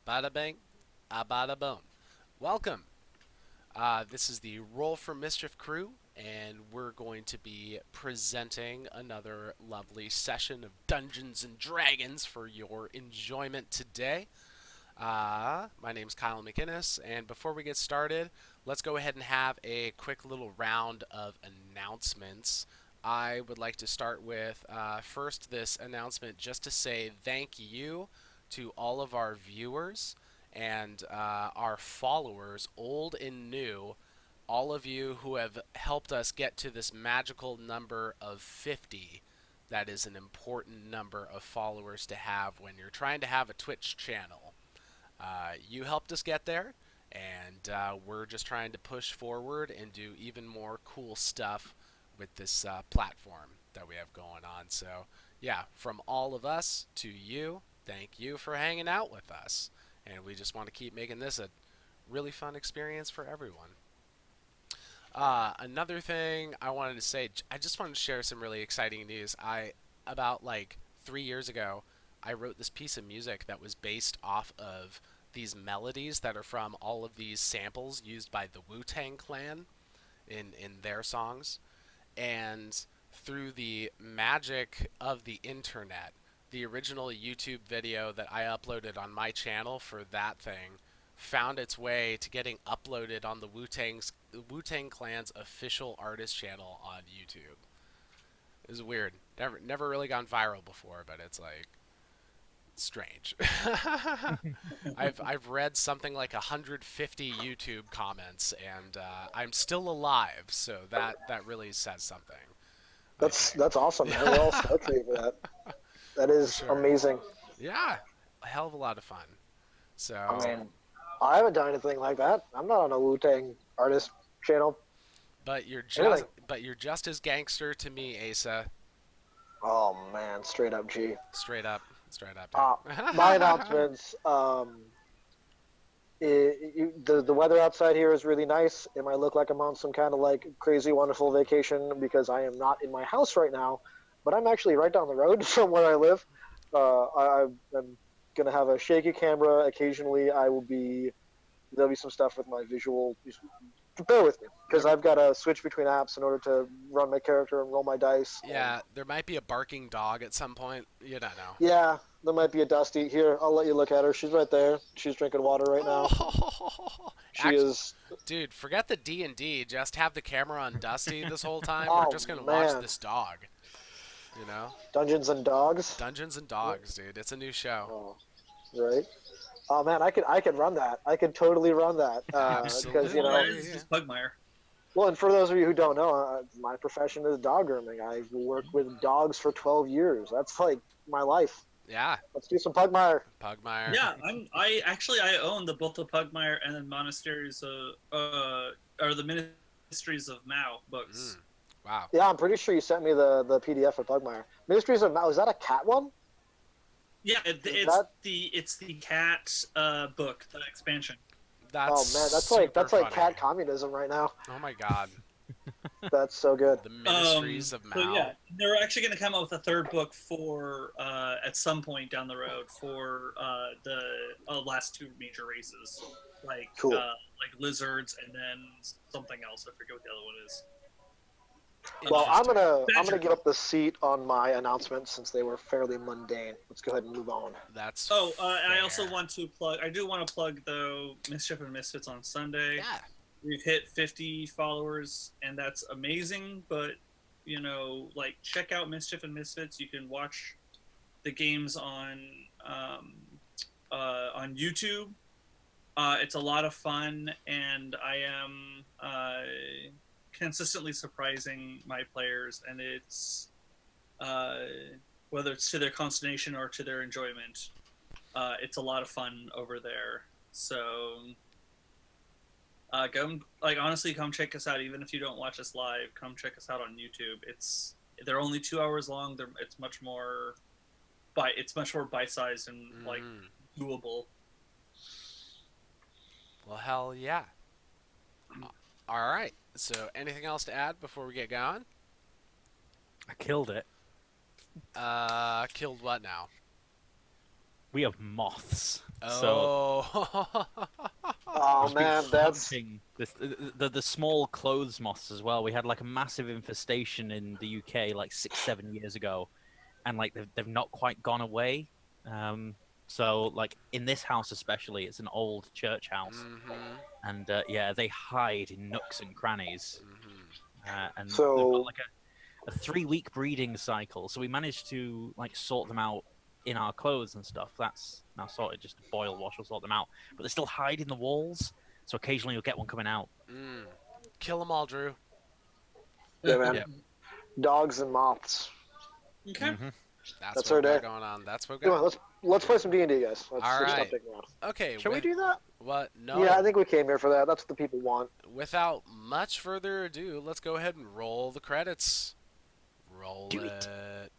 Bada bing, bada boom. Welcome. This is the Roll for Mischief crew, and we're going to be presenting another lovely session of Dungeons and Dragons for your enjoyment today. My name's Kyle McInnis, and before we get started, let's go ahead and have a quick little round of announcements. I would like to start with first this announcement just to say thank you to all of our viewers and our followers, old and new, all of you who have helped us get to this magical number of 50. That is an important number of followers to have when you're trying to have a Twitch channel. You helped us get there, and we're just trying to push forward and do even more cool stuff with this platform that we have going on. So, yeah, from all of us to you, thank you for hanging out with us. And we just want to keep making this a really fun experience for everyone. Another thing I wanted to say, I just wanted to share some really exciting news. About like 3 years ago, I wrote this piece of music that was based off of these melodies that are from all of these samples used by the Wu-Tang Clan in their songs. And through the magic of the internet, the original YouTube video that I uploaded on my channel for that thing found its way to getting uploaded on the Wu-Tang Clan's official artist channel on YouTube. It was weird. Never really gone viral before, but it's like strange. I've read something like 150 YouTube comments, and I'm still alive, so that really says something. I think. That's awesome, man. We're all stoked for you for that. That is Sure. amazing. Yeah, a hell of a lot of fun. I So, mean, I haven't done anything like that. I'm not on a Wu Tang artist channel. Anything. but you're just as gangster to me, Asa. Oh man, straight up G. Straight up, Uh, my dude. announcements. The weather outside here is really nice. It might look like I'm on some kind of like crazy wonderful vacation because I am not in my house right now, but I'm actually right down the road from where I live. I'm gonna have a shaky camera. Occasionally, I will be there'll be some stuff with my visual. Bear with me because there, I've got to switch between apps in order to run my character and roll my dice. And yeah, there might be a barking dog at some point. You don't know. yeah, there might be a Dusty here. I'll let you look at her. She's right there. She's drinking water right now. Oh, She is. dude, forget the D&D. Just have the camera on Dusty this whole time. We're Oh just gonna watch man, this dog. You know, Dungeons and Dogs. Dungeons and Dogs, dude. It's a new show. Oh, right. Oh man, I could run that. I could totally run that because No, you know. Absolutely. it's Yeah. just Pugmire. Well, and for those of you who don't know, my profession is dog grooming. I've worked with dogs for 12 years. That's like my life. Yeah. Let's do some Pugmire. Pugmire. Yeah, I own both the Pugmire and the Monasteries or the Ministries of Mao books. Wow. Yeah, I'm pretty sure you sent me the PDF of Pugmire. Ministries of Mao. Is that a cat one? Yeah, Is that? it's the cat book, the expansion. Oh That's man, super that's like funny. cat communism right now. Oh my god. That's so good. The Ministries of So Mao. yeah, they're actually going to come out with a third book for at some point down the road for the last two major races, Cool. like lizards and then something else. I forget what the other one is. Well, Interesting. I'm gonna give up the seat on my announcements since they were fairly mundane. Let's go ahead and move on. That's Oh, and I fair. also want to plug. I do want to plug though Mischief and Misfits on Sunday. Yeah. We've hit 50 followers, and that's amazing. But you know, like check out Mischief and Misfits. You can watch the games on YouTube. It's a lot of fun, and I am consistently surprising my players, and it's whether it's to their consternation or to their enjoyment. It's a lot of fun over there. So, honestly, come check us out. Even if you don't watch us live, come check us out on YouTube. They're only 2 hours long. It's much more bite-sized and like doable. Well, hell yeah. All right. So, anything else to add before we get going? I killed it. Killed what now? We have moths. So Oh, Oh Just been man, that's hunting the small clothes moths as well. We had like a massive infestation in the UK like 6-7 years ago, and like they've not quite gone away. So like in this house especially, it's an old church house, Mm-hmm. and yeah, they hide in nooks and crannies. And they've got so. like a 3-week breeding cycle. So we managed to like sort them out in our clothes and stuff. That's now sorted. Just boil, wash, or sort them out. But they still hide in the walls. So occasionally you'll get one coming out. Mm. Kill them all, Drew. Yeah, man. Yeah. Dogs and moths. Okay. That's That's what our we got day. going on. That's what we Come got. on, let's play some D&D, guys. Let's All stop right. digging around. Okay. Shall we do that? What? No. Yeah, I think we came here for that. That's what the people want. Without much further ado, let's go ahead and roll the credits. Roll Do it. it.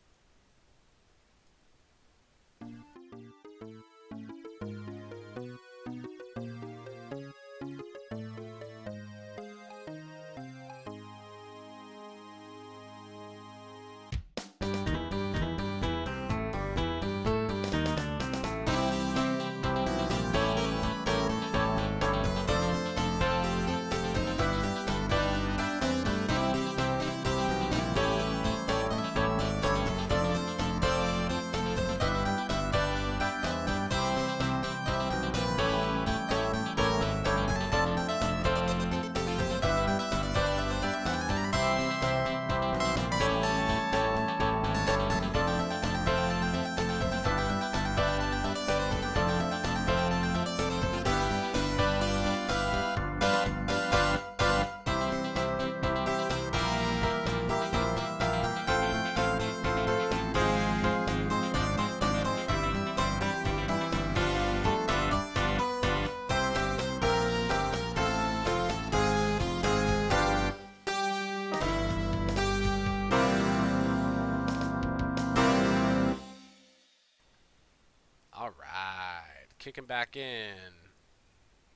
All right. Kicking back in.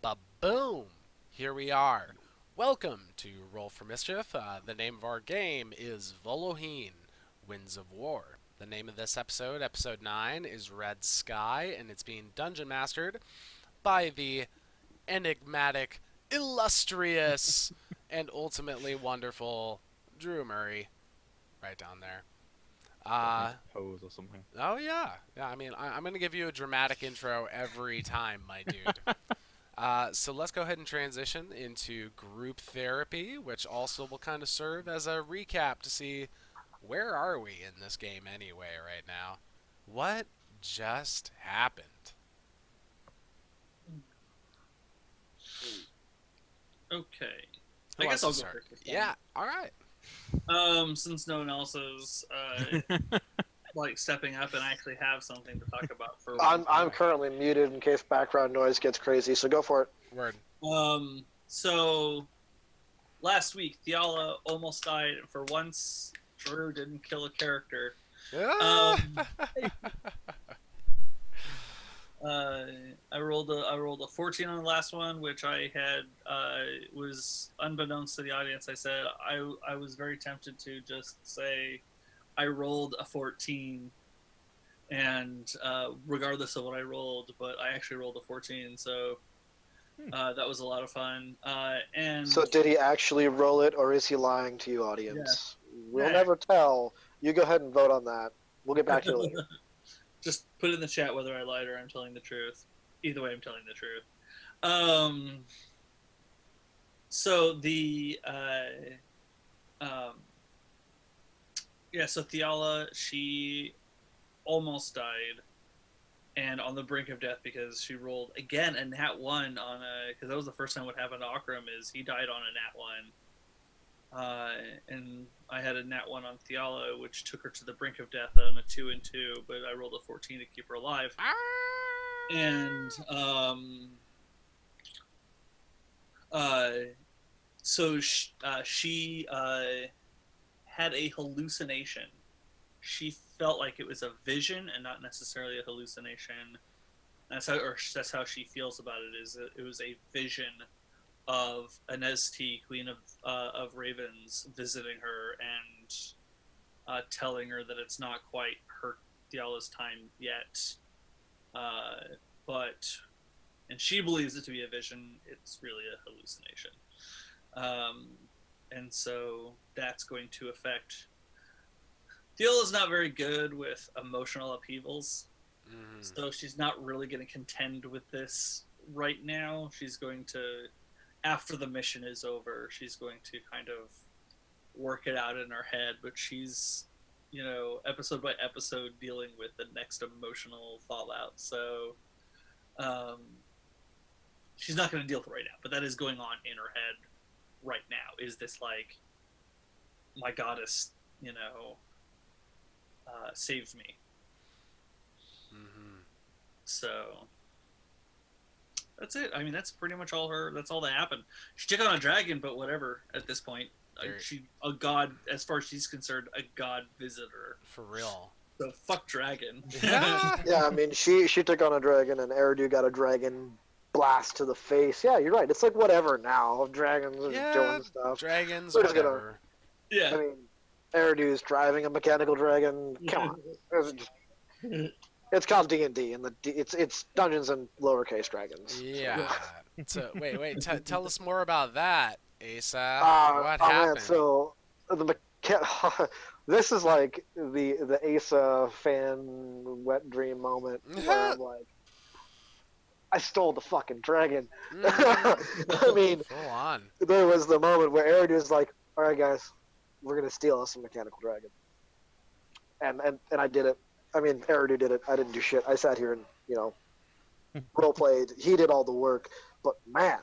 Ba-boom. Here we are. Welcome to Roll for Mischief. The name of our game is Voloheen, Winds of War. The name of this episode, episode 9, is Red Sky, and it's being dungeon mastered by the enigmatic, illustrious, and ultimately wonderful Drew Murray, right down there. Pose or something. Oh yeah, yeah. I mean, I'm gonna give you a dramatic intro every time, my dude. So let's go ahead and transition into group therapy, which also will kind of serve as a recap to see where are we in this game anyway right now. What just happened? Okay. Who I wants guess I'll to go start? first this time. Yeah. All right. Since no one else is like stepping up and actually have something to talk about for I'm currently muted in case background noise gets crazy, so go for it. Word. So last week Thiala almost died. For once, Drew didn't kill a character. Ah! I rolled a 14 on the last one, which I had was unbeknownst to the audience. I said I was very tempted to just say I rolled a 14, and regardless of what I rolled, but I actually rolled a 14, so that was a lot of fun. And So did he actually roll it, or is he lying to you, audience? We'll never tell. You go ahead and vote on that. We'll get back to you later. just put in the chat whether I lied or I'm telling the truth. Either way, I'm telling the truth. So the so Thiala, she almost died, and on the brink of death because she rolled again a nat 1 on because that was the first time what happened to Akram is he died on a nat 1. And I had a nat 1 on Thiala, which took her to the brink of death on a 2 and 2, but I rolled a 14 to keep her alive. And so she had a hallucination. She felt like it was a vision and not necessarily a hallucination. That's how she feels about it. Is it was a vision of Anesti, Queen of Ravens, visiting her and telling her that it's not quite her Thiala's time yet, but and she believes it to be a vision. It's really a hallucination. And so that's going to affect. Thiala's not very good with emotional upheavals, so she's not really going to contend with this right now. She's going to, after the mission is over, she's going to kind of work it out in her head, but she's, episode by episode dealing with the next emotional fallout. So she's not going to deal with it right now, but that is going on in her head right now. Is this like, my goddess, saved me. So that's it. I mean, that's pretty much all that's all that happened. She took on a dragon, but whatever at this point. She a god, as far as she's concerned, a god visitor. For real. So fuck dragon. Yeah. Yeah, I mean, she took on a dragon, and Eridu got a dragon blast to the face. Yeah, you're right. It's like whatever now. Dragons are doing stuff. Dragons, We're just whatever. I mean, Eridu's driving a mechanical dragon. Come on. It's called D&D, and it's Dungeons and Lowercase Dragons. Yeah. So wait. Tell us more about that, Asa. What Man, happened? so this is like the Asa fan wet dream moment where I'm like, I stole the fucking dragon. I mean, full on. There was the moment where Eridu's like, all right, guys, we're gonna steal us a mechanical dragon, and I did it. I mean, Eridu did it. I didn't do shit. I sat here and, role played. He did all the work. But man,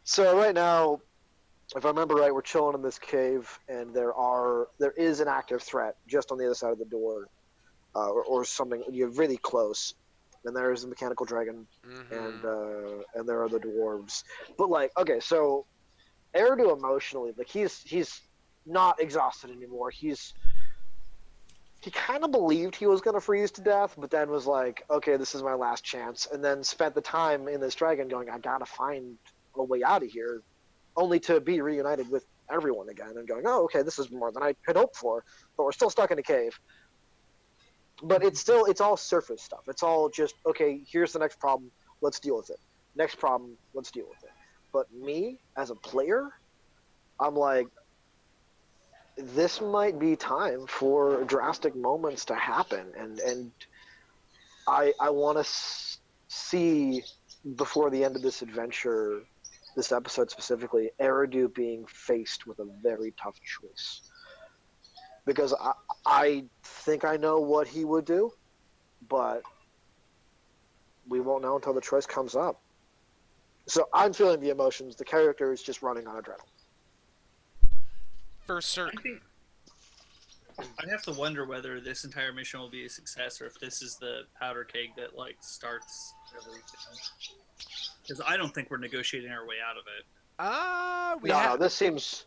so right now, if I remember right, we're chilling in this cave, and there is an active threat just on the other side of the door, or something. You're really close, and there's a mechanical dragon, and there are the dwarves. But like, okay, so Eridu emotionally, like he's not exhausted anymore. He kind of believed he was going to freeze to death, but then was like, okay, this is my last chance. And then spent the time in this dragon going, I got to find a way out of here, only to be reunited with everyone again and going, oh, okay, this is more than I had hoped for, but we're still stuck in a cave. But it's all surface stuff. It's all just, okay, here's the next problem, let's deal with it. Next problem, let's deal with it. But me, as a player, I'm like, this might be time for drastic moments to happen, and I want to see before the end of this adventure, this episode specifically, Eridu being faced with a very tough choice, because I think I know what he would do, but we won't know until the choice comes up. So I'm feeling the emotions. The character is just running on adrenaline. For certain. I have to wonder whether this entire mission will be a success, or if this is the powder keg that like starts everything. Because I don't think we're negotiating our way out of it. No, this seems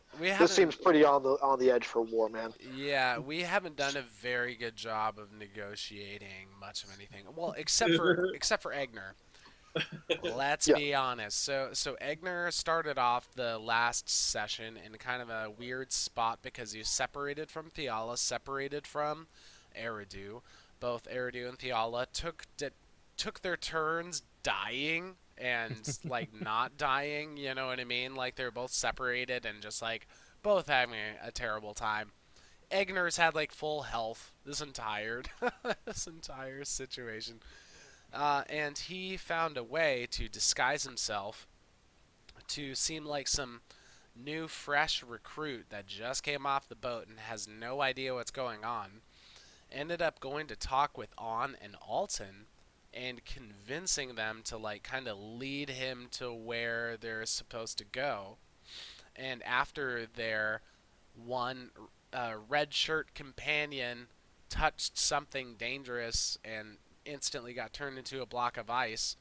pretty on the edge for war, man. Yeah, we haven't done a very good job of negotiating much of anything. Well, except for Agner. Let's be honest. So Eigner started off the last session in kind of a weird spot because he was separated from Thiala, separated from Eridu. Both Eridu and Thiala took their turns dying and like not dying, you know what I mean? Like they were both separated and just like both having a terrible time. Eigner's had like full health this entire situation. And he found a way to disguise himself to seem like some new, fresh recruit that just came off the boat and has no idea what's going on. Ended up going to talk with On and Alton and convincing them to like kind of lead him to where they're supposed to go. And after their one red shirt companion touched something dangerous and instantly got turned into a block of ice,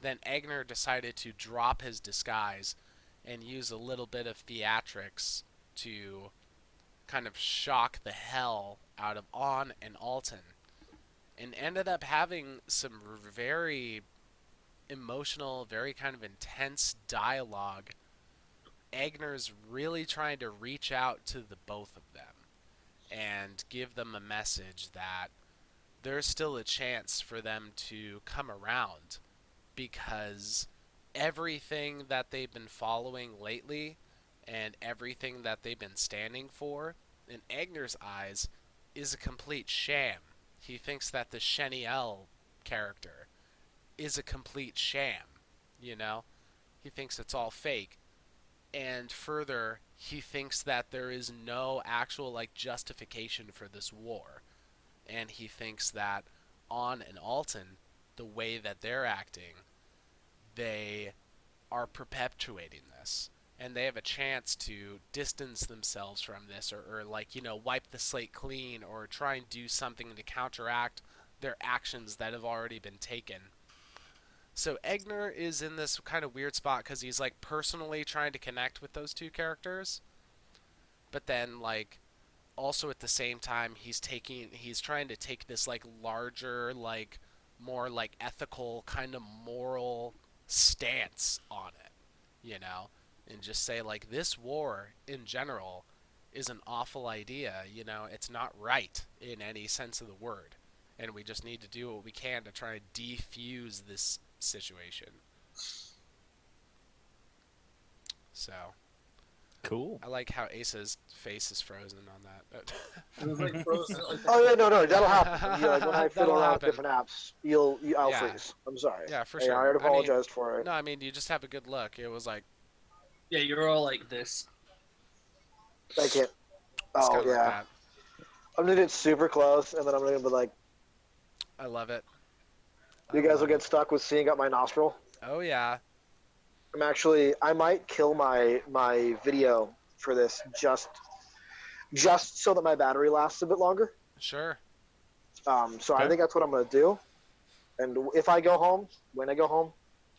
then Agner decided to drop his disguise and use a little bit of theatrics to kind of shock the hell out of On and Alton, and ended up having some very emotional, very kind of intense dialogue. Agner's really trying to reach out to the both of them and give them a message that there's still a chance for them to come around, because everything that they've been following lately and everything that they've been standing for, in Agner's eyes, is a complete sham. He thinks that the Sheniel character is a complete sham, you know? He thinks it's all fake. And further, he thinks that there is no actual like justification for this war. And he thinks that on and Alton, the way that they're acting, they are perpetuating this. And they have a chance to distance themselves from this or like, wipe the slate clean or try and do something to counteract their actions that have already been taken. So Egner is in this kind of weird spot because he's like personally trying to connect with those two characters, but then like also at the same time he's trying to take this like larger like more like ethical kind of moral stance on it, and just say like this war in general is an awful idea, it's not right in any sense of the word, and we just need to do what we can to try to defuse this situation. So Cool. I like how Asa's face is frozen on that. It was like frozen. Like Oh yeah, no, that'll happen. Like, when I That'll fiddle around with happen. different apps, I'll Yeah. freeze. I'm sorry. Yeah, for Hey, sure. I already I mean, apologized for it. No, I mean you just have a good look. It was like yeah, you're all like this. I can't. it's Oh kind of like yeah, that. I'm gonna get super close, and then I'm gonna be like, I love it. you I guys love will get it. stuck with seeing up my nostril. Oh yeah. I might kill my video for this just so that my battery lasts a bit longer. Sure. So I Okay. think that's what I'm gonna do. And if I go home, when I go home,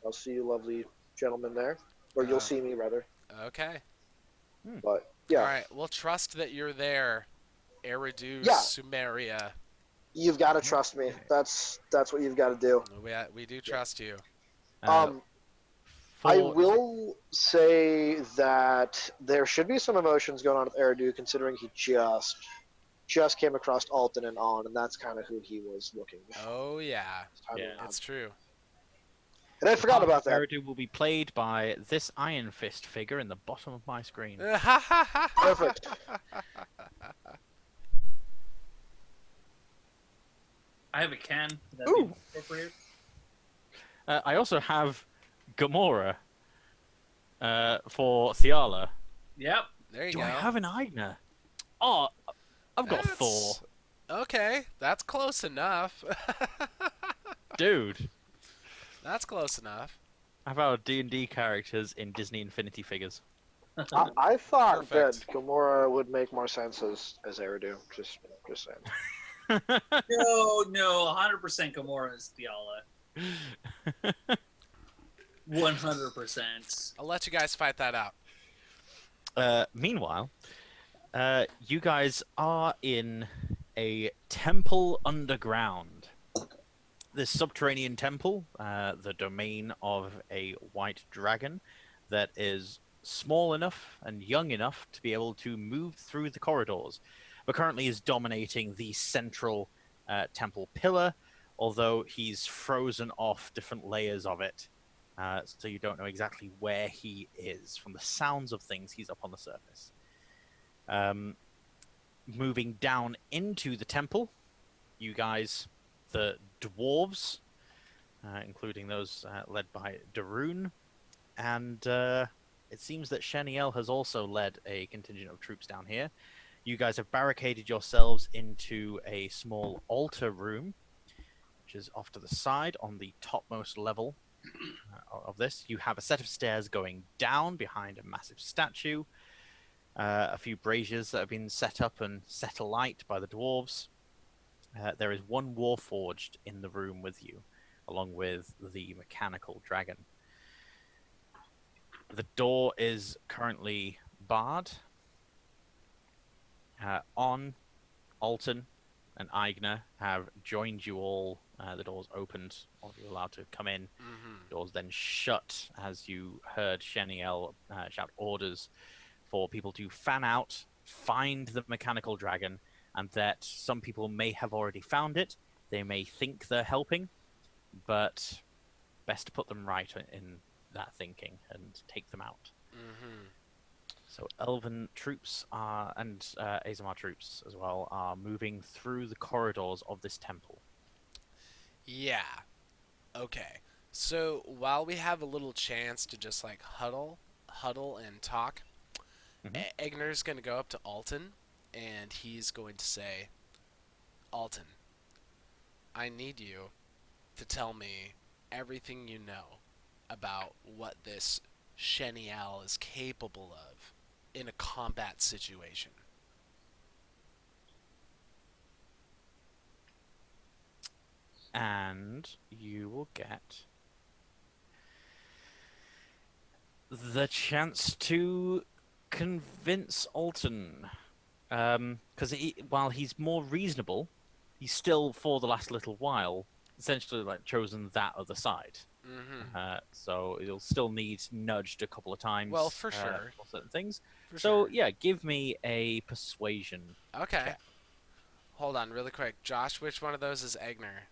I'll see you lovely gentlemen there, or you'll Uh, see me rather. Okay. But yeah, All right. We'll trust that you're there, Eridu Yeah. Sumeria. you've got to trust me. That's what you've got to do. We do trust you. I For- will say that there should be some emotions going on with Eridu, considering he just came across Alton and On, and that's kind of who he was looking for. Oh yeah. this time Yeah. around. It's true. And I forgot about that. Eridu will be played by this Iron Fist figure in the bottom of my screen. Perfect. I have a can. Would that Ooh. be appropriate? I also have Gamora for Thiala. Yep. There you Do go. I have an Eigner? Oh, I've got That's- Thor. Okay, that's close enough. Dude, That's close enough. I have our D&D characters in Disney Infinity figures. I thought Perfect. that Gamora would make more sense as Eridu. Just saying. No, 100% Gamora is Thiala. 100%. I'll let you guys fight that out. Meanwhile, you guys are in a temple underground. This subterranean temple, the domain of a white dragon that is small enough and young enough to be able to move through the corridors, but currently is dominating the central temple pillar, although he's frozen off different layers of it. So you don't know exactly where he is. From the sounds of things, he's up on the surface. Moving down into the temple, you guys, the dwarves, including those led by Darun, and it seems that Sheniel has also led a contingent of troops down here. You guys have barricaded yourselves into a small altar room, which is off to the side on the topmost level of this. You have a set of stairs going down behind a massive statue, a few braziers that have been set up and set alight by the dwarves. There is one warforged in the room with you, along with the mechanical dragon. The door is currently barred. On, Alton, and Eigner have joined you all. The doors opened, all of you allowed to come in. Doors then shut as you heard Sheniel shout orders for people to fan out, find the mechanical dragon, and that some people may have already found it. They may think they're helping, but best to put them right in that thinking and take them out. Mm-hmm. So elven troops are, and aasimar troops as well, are moving through the corridors of this temple. Yeah. Okay. So while we have a little chance to just like huddle and talk, Hmm. Egner's gonna go up to Alton, and he's going to say, Alton, I need you to tell me everything you know about what this Sheniel is capable of in a combat situation. And you will get the chance to convince Alton. Because while he's more reasonable, he's still, for the last little while, essentially like chosen that other side. Mm-hmm. So he'll still need nudged a couple of times Well, for sure. for certain things. For So sure. yeah, give me a persuasion Okay. check. Hold on, really quick, Josh. Which one of those is Agner?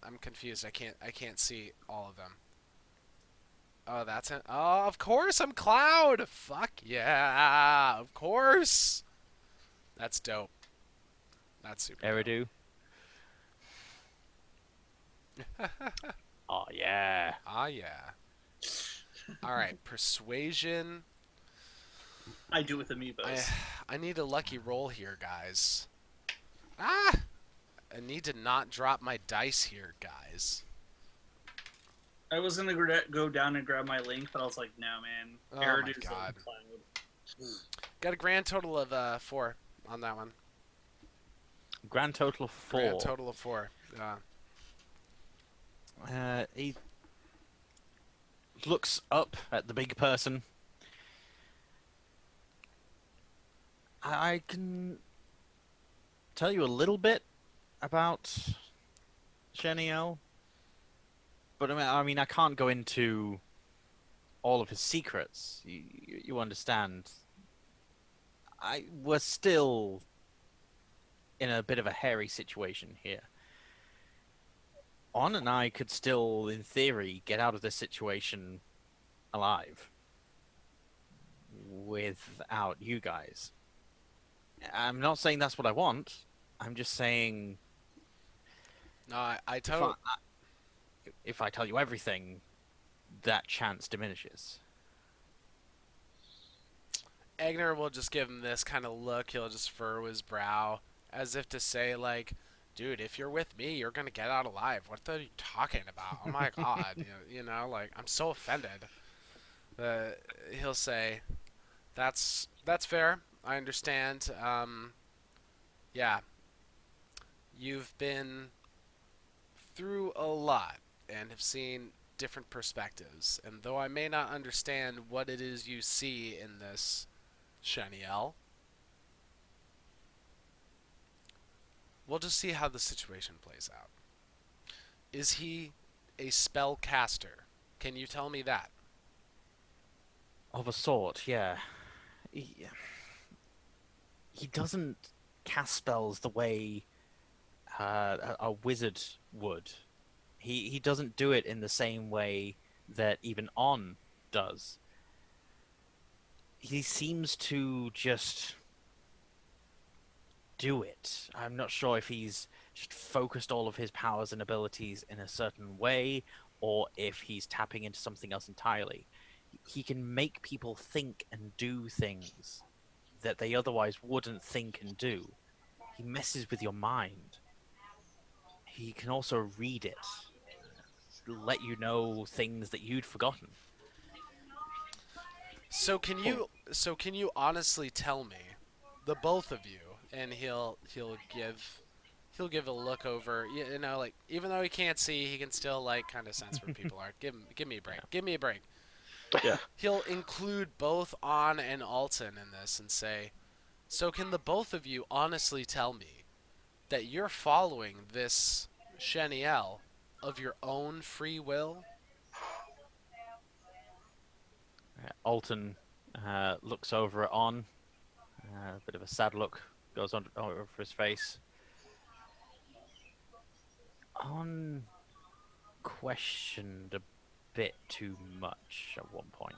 I'm confused. I can't see all of them. Oh, that's it. Oh, of course I'm Cloud. Fuck yeah, of course. That's dope. That's super dope. Eridu. Oh yeah. Ah yeah. All right, persuasion. I do with I amiibos. I need a lucky roll here, guys. Ah, I need to not drop my dice here, guys. I was gonna go down and grab my link, but I was like, no, man. Oh my Eridu's on God. Cloud. Got a grand total of 4 on that one. Grand total of 4. Grand total of 4. He looks up at the big person. I can tell you a little bit about Sheniel, but I mean, I can't go into all of his secrets. You understand? We're still in a bit of a hairy situation here. On and I could still, in theory, get out of this situation alive without you guys. I'm not saying that's what I want. I'm just saying No, I if totally. if I tell you everything, that chance diminishes. Agner will just give him this kind of look. He'll just furrow his brow as if to say, like, dude, if you're with me, you're going to get out alive. What are you talking about? Oh my God. Like, I'm so offended. He'll say, that's fair. I understand. Yeah, you've been through a lot and have seen different perspectives. And though I may not understand what it is you see in this Shaniel, we'll just see how the situation plays out. Is he a spellcaster? Can you tell me that? Of a sort, yeah. He doesn't cast spells the way a wizard would. He doesn't do it in the same way that even On does. He seems to just do it. I'm not sure if he's just focused all of his powers and abilities in a certain way, or if he's tapping into something else entirely. He can make people think and do things that they otherwise wouldn't think and do. He messes with your mind. He can also read it, let you know things that you'd forgotten. So can you honestly tell me, the both of you, and he'll give a look over, like, even though he can't see, he can still like kind of sense where people are. Give me a break. Yeah. Give me a break. Yeah. He'll include both On and Alton in this and say, so can the both of you honestly tell me that you're following this Sheniel of your own free will? Alton looks over at On. A bit of a sad look goes on over his face. On questioned bit too much at one point.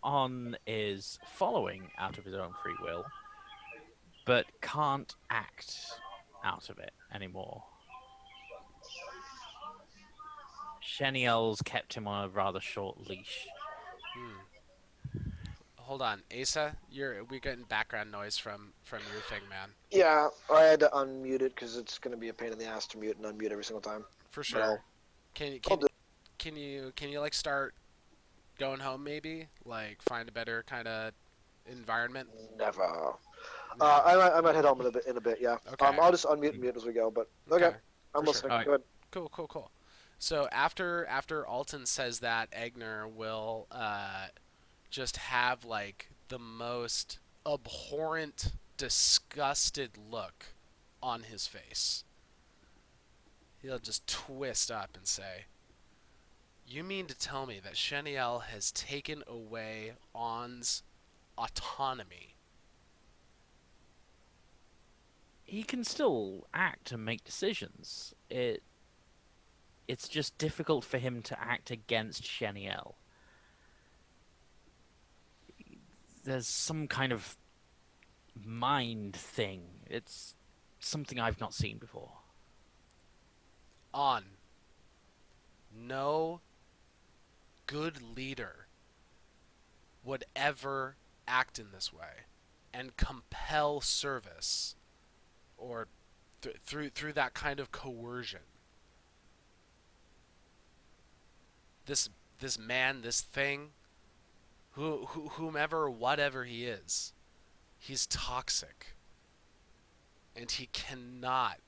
On is following out of his own free will, but can't act out of it anymore. Sheniel's kept him on a rather short leash. Hold on, Asa, we're getting background noise from your thing, man. Yeah, I had to unmute it because it's going to be a pain in the ass to mute and unmute every single time. For But sure. Can I'll do you like start going home maybe? Like find a better kind of environment? Never. No. I might head home in a bit. Yeah. Okay. I'll just unmute and mute as we go. But okay, I'm For listening. sure. Alright. Go ahead. Cool. So after Alton says that, Agner will just have like the most abhorrent, disgusted look on his face. He'll just twist up and say, "You mean to tell me that Sheniel has taken away On's autonomy?" He can still act and make decisions. It's just difficult for him to act against Sheniel. There's some kind of mind thing. It's something I've not seen before. On. No good leader would ever act in this way and compel service or through that kind of coercion. This man, this thing, whomever, whatever he is, he's toxic, and he cannot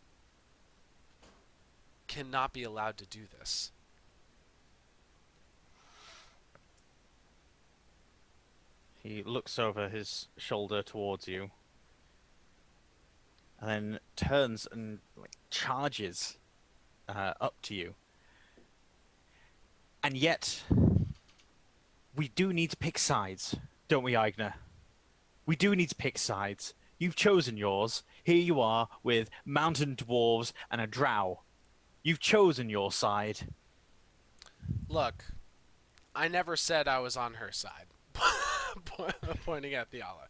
be allowed to do this. He looks over his shoulder towards you, and then turns and charges up to you. And yet, we do need to pick sides, don't we, Eigner? We do need to pick sides. You've chosen yours. Here you are with mountain dwarves and a drow. You've chosen your side. Look, I never said I was on her side. Pointing at Thiala.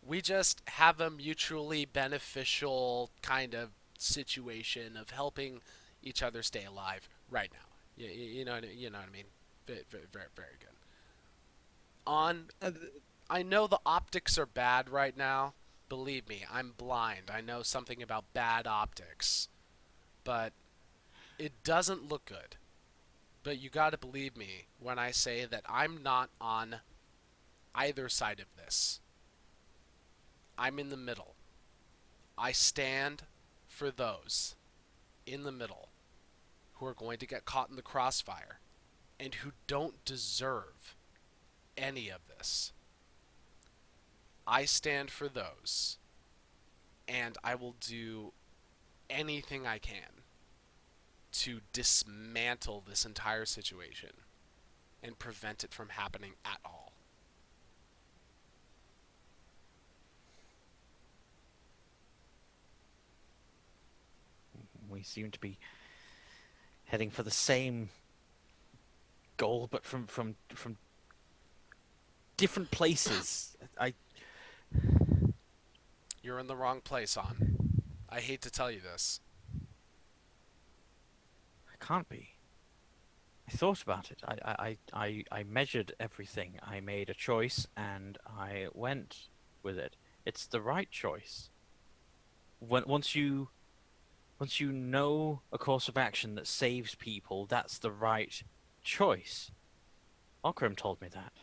We just have a mutually beneficial kind of situation of helping each other stay alive right now. You know what I mean? Very, very good. I know the optics are bad right now. Believe me, I'm blind. I know something about bad optics. But it doesn't look good. But you gotta believe me when I say that I'm not on either side of this. I'm in the middle. I stand for those in the middle who are going to get caught in the crossfire and who don't deserve any of this. I stand for those, and I will do anything I can to dismantle this entire situation and prevent it from happening at all. We seem to be heading for the same goal, but from different places. You're in the wrong place, On. I hate to tell you this. I can't be. I thought about it. I measured everything. I made a choice and I went with it. It's the right choice. Once you know a course of action that saves people, that's the right choice. Okrim told me that.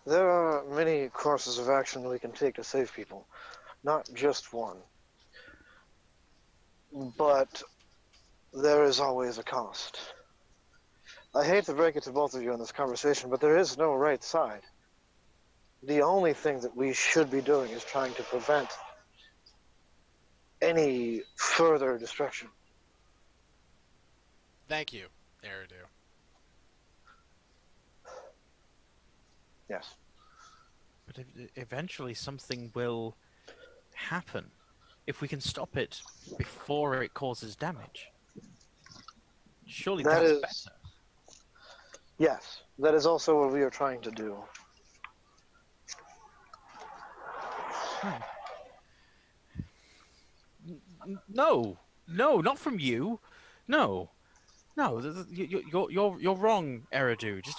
There are many courses of action we can take to save people, not just one. But there is always a cost. I hate to break it to both of you in this conversation, but there is no right side. The only thing that we should be doing is trying to prevent any further destruction. Thank you, Eridu. Yes. But eventually something will happen. if we can stop it before it causes damage. Surely That that's is, better. yes, that is also what we are trying to do. No, no, not from you. No, no, you're wrong, Eridu. Just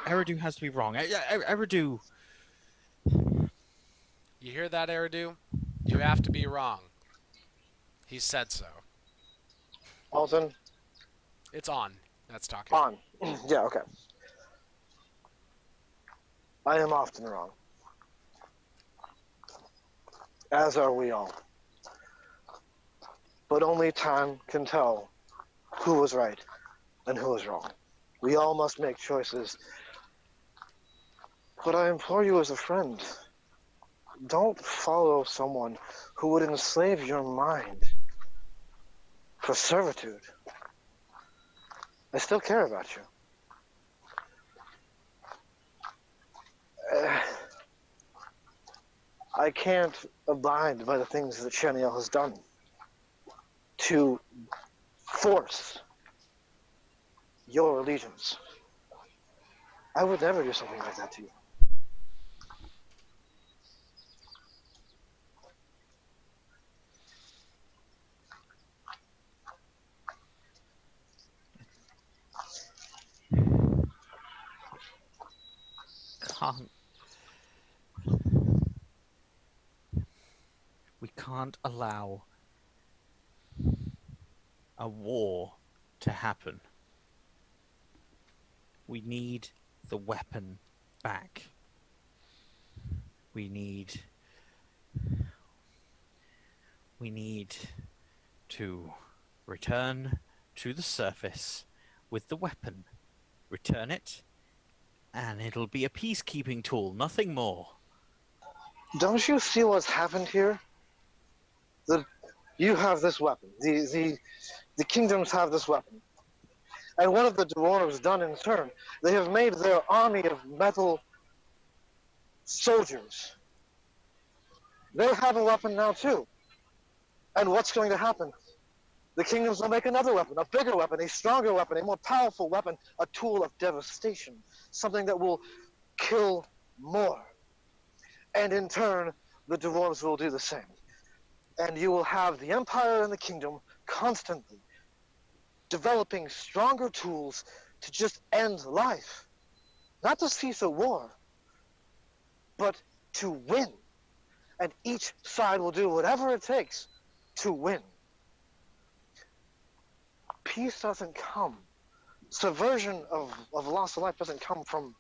Eridu has to be wrong. Eridu. You hear that, Eridu? You have to be wrong. He said so. Alton, It's on. That's talking. on. Yeah, okay. I am often wrong. As are we all. But only time can tell who was right and who was wrong. We all must make choices. But I implore you as a friend, don't follow someone who would enslave your mind for servitude. I still care about you. I can't abide by the things that Cheniel has done to force your allegiance. I would never do something like that to you. Can't. We can't allow a war to happen. We need the weapon back. We need to return to the surface with the weapon. Return it, and it'll be a peacekeeping tool, nothing more. Don't you see what's happened here? You have this weapon. The kingdoms have this weapon. And what have the dwarves done in turn? They have made their army of metal soldiers. They have a weapon now too. And what's going to happen? The kingdoms will make another weapon, a bigger weapon, a stronger weapon, a more powerful weapon, a tool of devastation, something that will kill more. And in turn, the dwarves will do the same. And you will have the empire and the kingdom constantly developing stronger tools to just end life. Not to cease a war, but to win. And each side will do whatever it takes to win. Peace doesn't come. Subversion of loss of life doesn't come from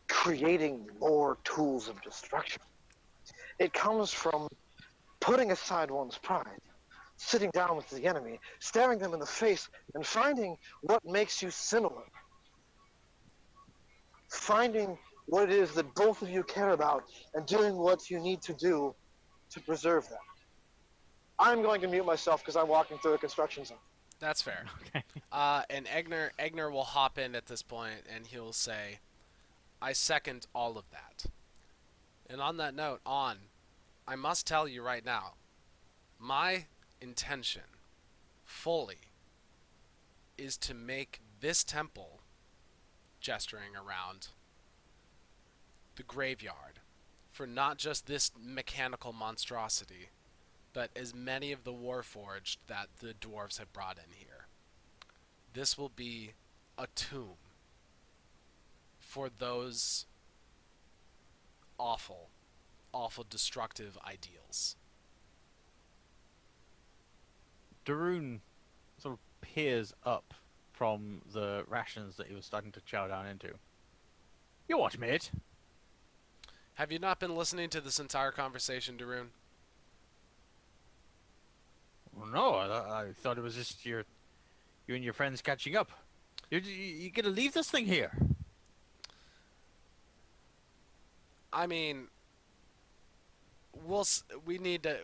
creating more tools of destruction. It comes from putting aside one's pride, sitting down with the enemy, staring them in the face, and finding what makes you similar. Finding what it is that both of you care about and doing what you need to do to preserve that. I'm going to mute myself because I'm walking through a construction zone. That's fair. Okay. And Egner will hop in at this point, and he'll say, I second all of that. And on that note, I must tell you right now, my intention, fully, is to make this temple, gesturing around, the graveyard, for not just this mechanical monstrosity, but as many of the Warforged that the dwarves have brought in here. This will be a tomb for those awful, awful destructive ideals. Darun sort of peers up from the rations that he was starting to chow down into. You what, mate? Have you not been listening to this entire conversation, Darun? No, I thought it was just you and your friends catching up. You gonna leave this thing here? I mean, we need to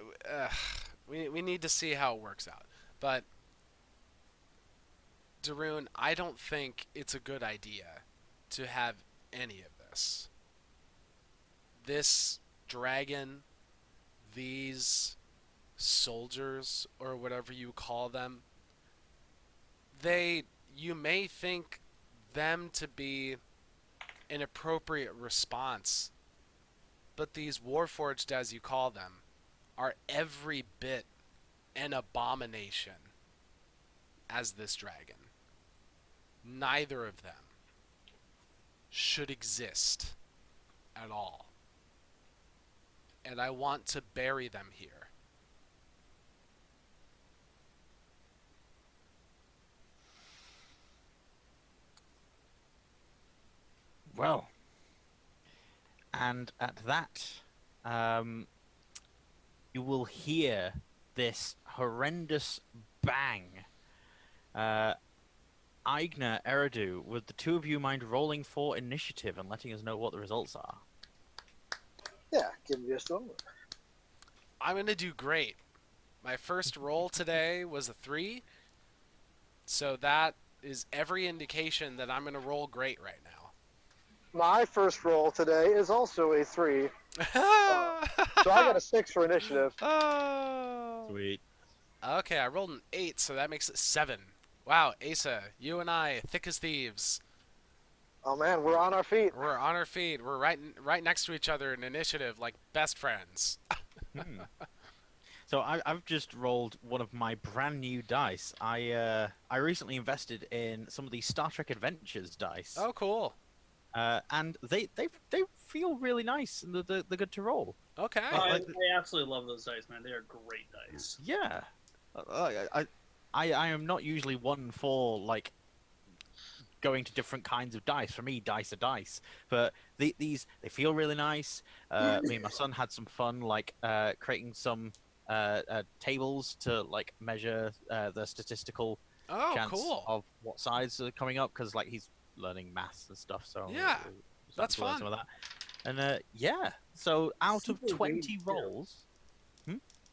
we need to see how it works out. But Darun, I don't think it's a good idea to have any of this. this dragon, these soldiers, or whatever you call them, you may think them to be an appropriate response, but these warforged, as you call them, are every bit an abomination as this dragon. Neither of them should exist at all. And I want to bury them here. Well, and at that, you will hear this horrendous bang. Eigner, Eridu, would the two of you mind rolling for initiative and letting us know what the results are? Yeah, give me just a moment. I'm going to do great. My first roll today was a 3. So that is every indication that I'm going to roll great right now. My first roll today is also a 3. So I got a 6 for initiative. Oh. Sweet. Okay, I rolled an 8, so that makes it 7. Wow, Asa, you and I, thick as thieves. Oh man, we're on our feet. We're on our feet. We're right next to each other in initiative, like best friends. So I've just rolled one of my brand new dice. I recently invested in some of these Star Trek Adventures dice. Oh, cool. And they feel really nice and they're good to roll. Okay. I absolutely love those dice, man. They are great dice. Yeah. I am not usually one for like going to different kinds of dice. For me, dice are dice. But these they feel really nice. Me and my son had some fun like creating some tables to like measure the statistical chance cool. of what sides are coming up because like he's learning maths and stuff. So yeah, that's to learn fun. some of that. And yeah, so out Super of 20 weighty, rolls.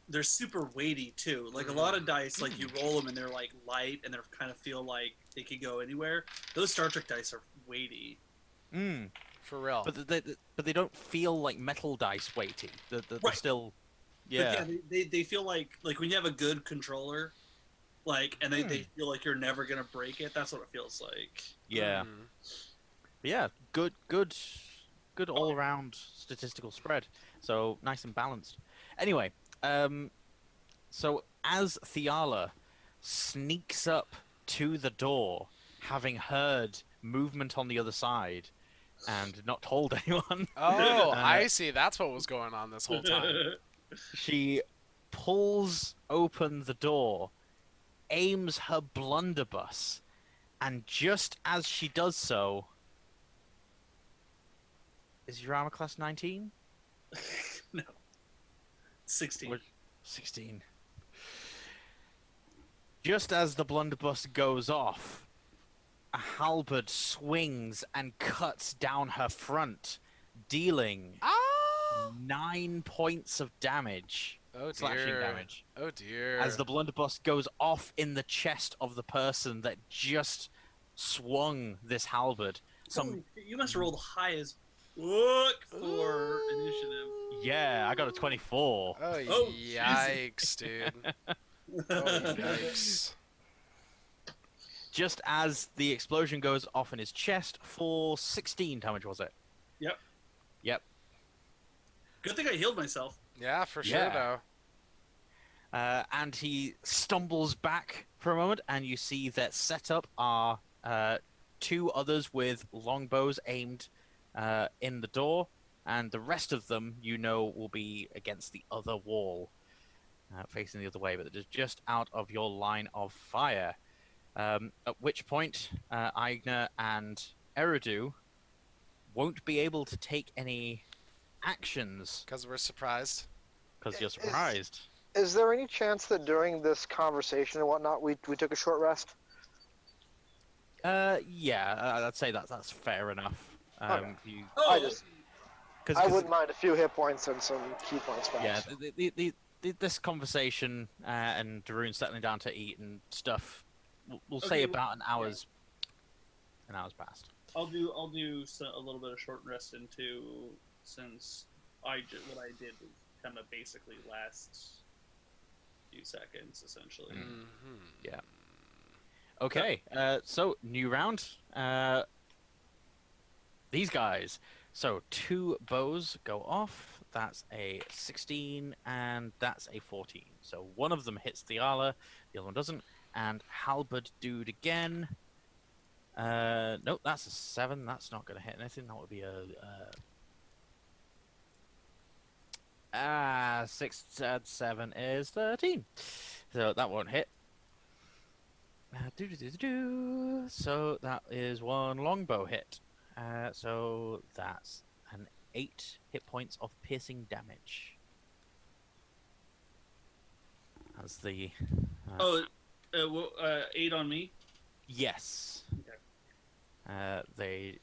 They're super weighty too. Like a lot of dice, like you roll them and they're like light and they kind of feel like they could go anywhere. Those Star Trek dice are weighty. For real. But they don't feel like metal dice weighty. They're Right. still, But yeah. they feel like when you have a good controller, like, and they feel like you're never gonna break it. That's what it feels like. Yeah. But yeah, good all around statistical spread. So nice and balanced. Anyway, so as Thiala sneaks up to the door, having heard movement on the other side and not told anyone. Oh, I see. That's what was going on this whole time. She pulls open the door, aims her blunderbuss, and just as she does so, is your armor class 19? No. 16. Or 16. Just as the blunderbuss goes off, a halberd swings and cuts down her front, dealing 9 points of damage. Oh Slashing dear. damage. Oh dear. As the blunderbuss goes off in the chest of the person that just swung this halberd. You must roll the highest book for initiative. Yeah, I got a 24. Oh, yikes, dude. Oh, yikes. Just as the explosion goes off in his chest for 16 damage, was it? Yep. Yep. Good thing I healed myself. Yeah, for sure, Yeah. though. And he stumbles back for a moment, and you see that set up are 2 others with longbows aimed in the door, and the rest of them, you know, will be against the other wall, facing the other way, but they're just out of your line of fire. At which point, Eigner and Eridu won't be able to take any actions Because we're surprised. because you're surprised. Is there any chance that during this conversation and whatnot, we took a short rest? Yeah, I'd say that's fair enough. Okay. Oh, I wouldn't mind a few hit points and some key points back. Yeah, this conversation and Darun settling down to eat and stuff, we'll say about an hour's past. I'll do a little bit of short rest into since what I did was kind of basically last few seconds, essentially. Mm-hmm. Yeah. Okay, so new round. These guys. So 2 bows go off. That's a 16 and that's a 14. So one of them hits Thiala, the other one doesn't. And halberd dude again. Nope, that's a 7. That's not going to hit anything. That would be a 6 and 7 is 13. So that won't hit. So that is 1 longbow hit. So that's an 8 hit points of piercing damage. As the 8 on me. yes, Okay. they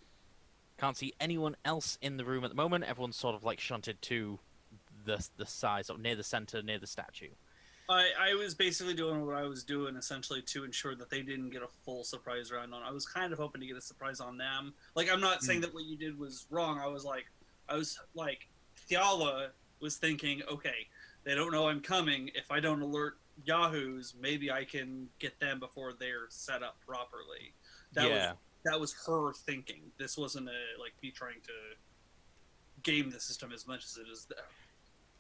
can't see anyone else in the room at the moment. Everyone's sort of like shunted to the side, sort of near the center, near the statue. I was basically doing what I was doing essentially to ensure that they didn't get a full surprise round on. I was kind of hoping to get a surprise on them. Like, I'm not saying that what you did was wrong. I was like, Thiala was thinking, okay, they don't know I'm coming. If I don't alert Yahoos, maybe I can get them before they're set up properly. That was her thinking. This wasn't me trying to game the system as much as it is them.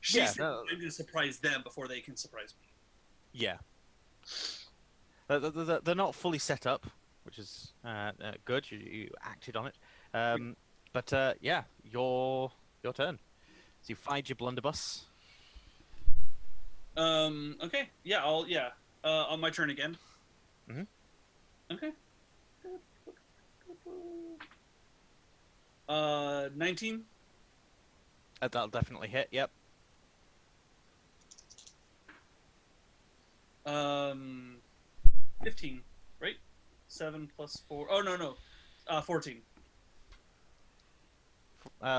She's going to surprise them before they can surprise me. Yeah. They're not fully set up, which is good. You acted on it. But yeah, your turn. So you fired your blunderbuss. Okay. Yeah. On my turn again. Mhm. Okay. 19. That'll definitely hit. Yep. 15, right? 7 plus 4. Oh, no. 14.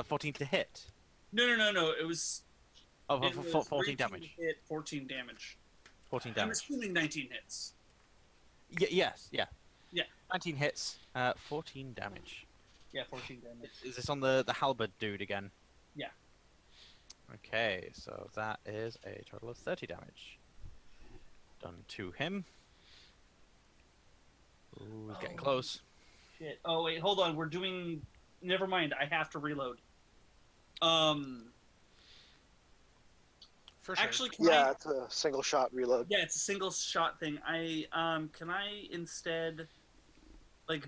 14 to hit. No. It was. Oh, It was 14 damage. Hit, 14 damage. 14 I'm damage. assuming 19 hits. Yes. Yeah. Yeah. 19 hits. 14 damage. Yeah, 14 damage. Is this on the halberd dude again? Yeah. Okay, so that is a total of 30 damage. Done to him. Ooh, he's getting close. Shit. Oh, wait, hold on. We're doing... Never mind. I have to reload. For sure. Actually, It's a single shot reload. Yeah, it's a single shot thing. Can I instead,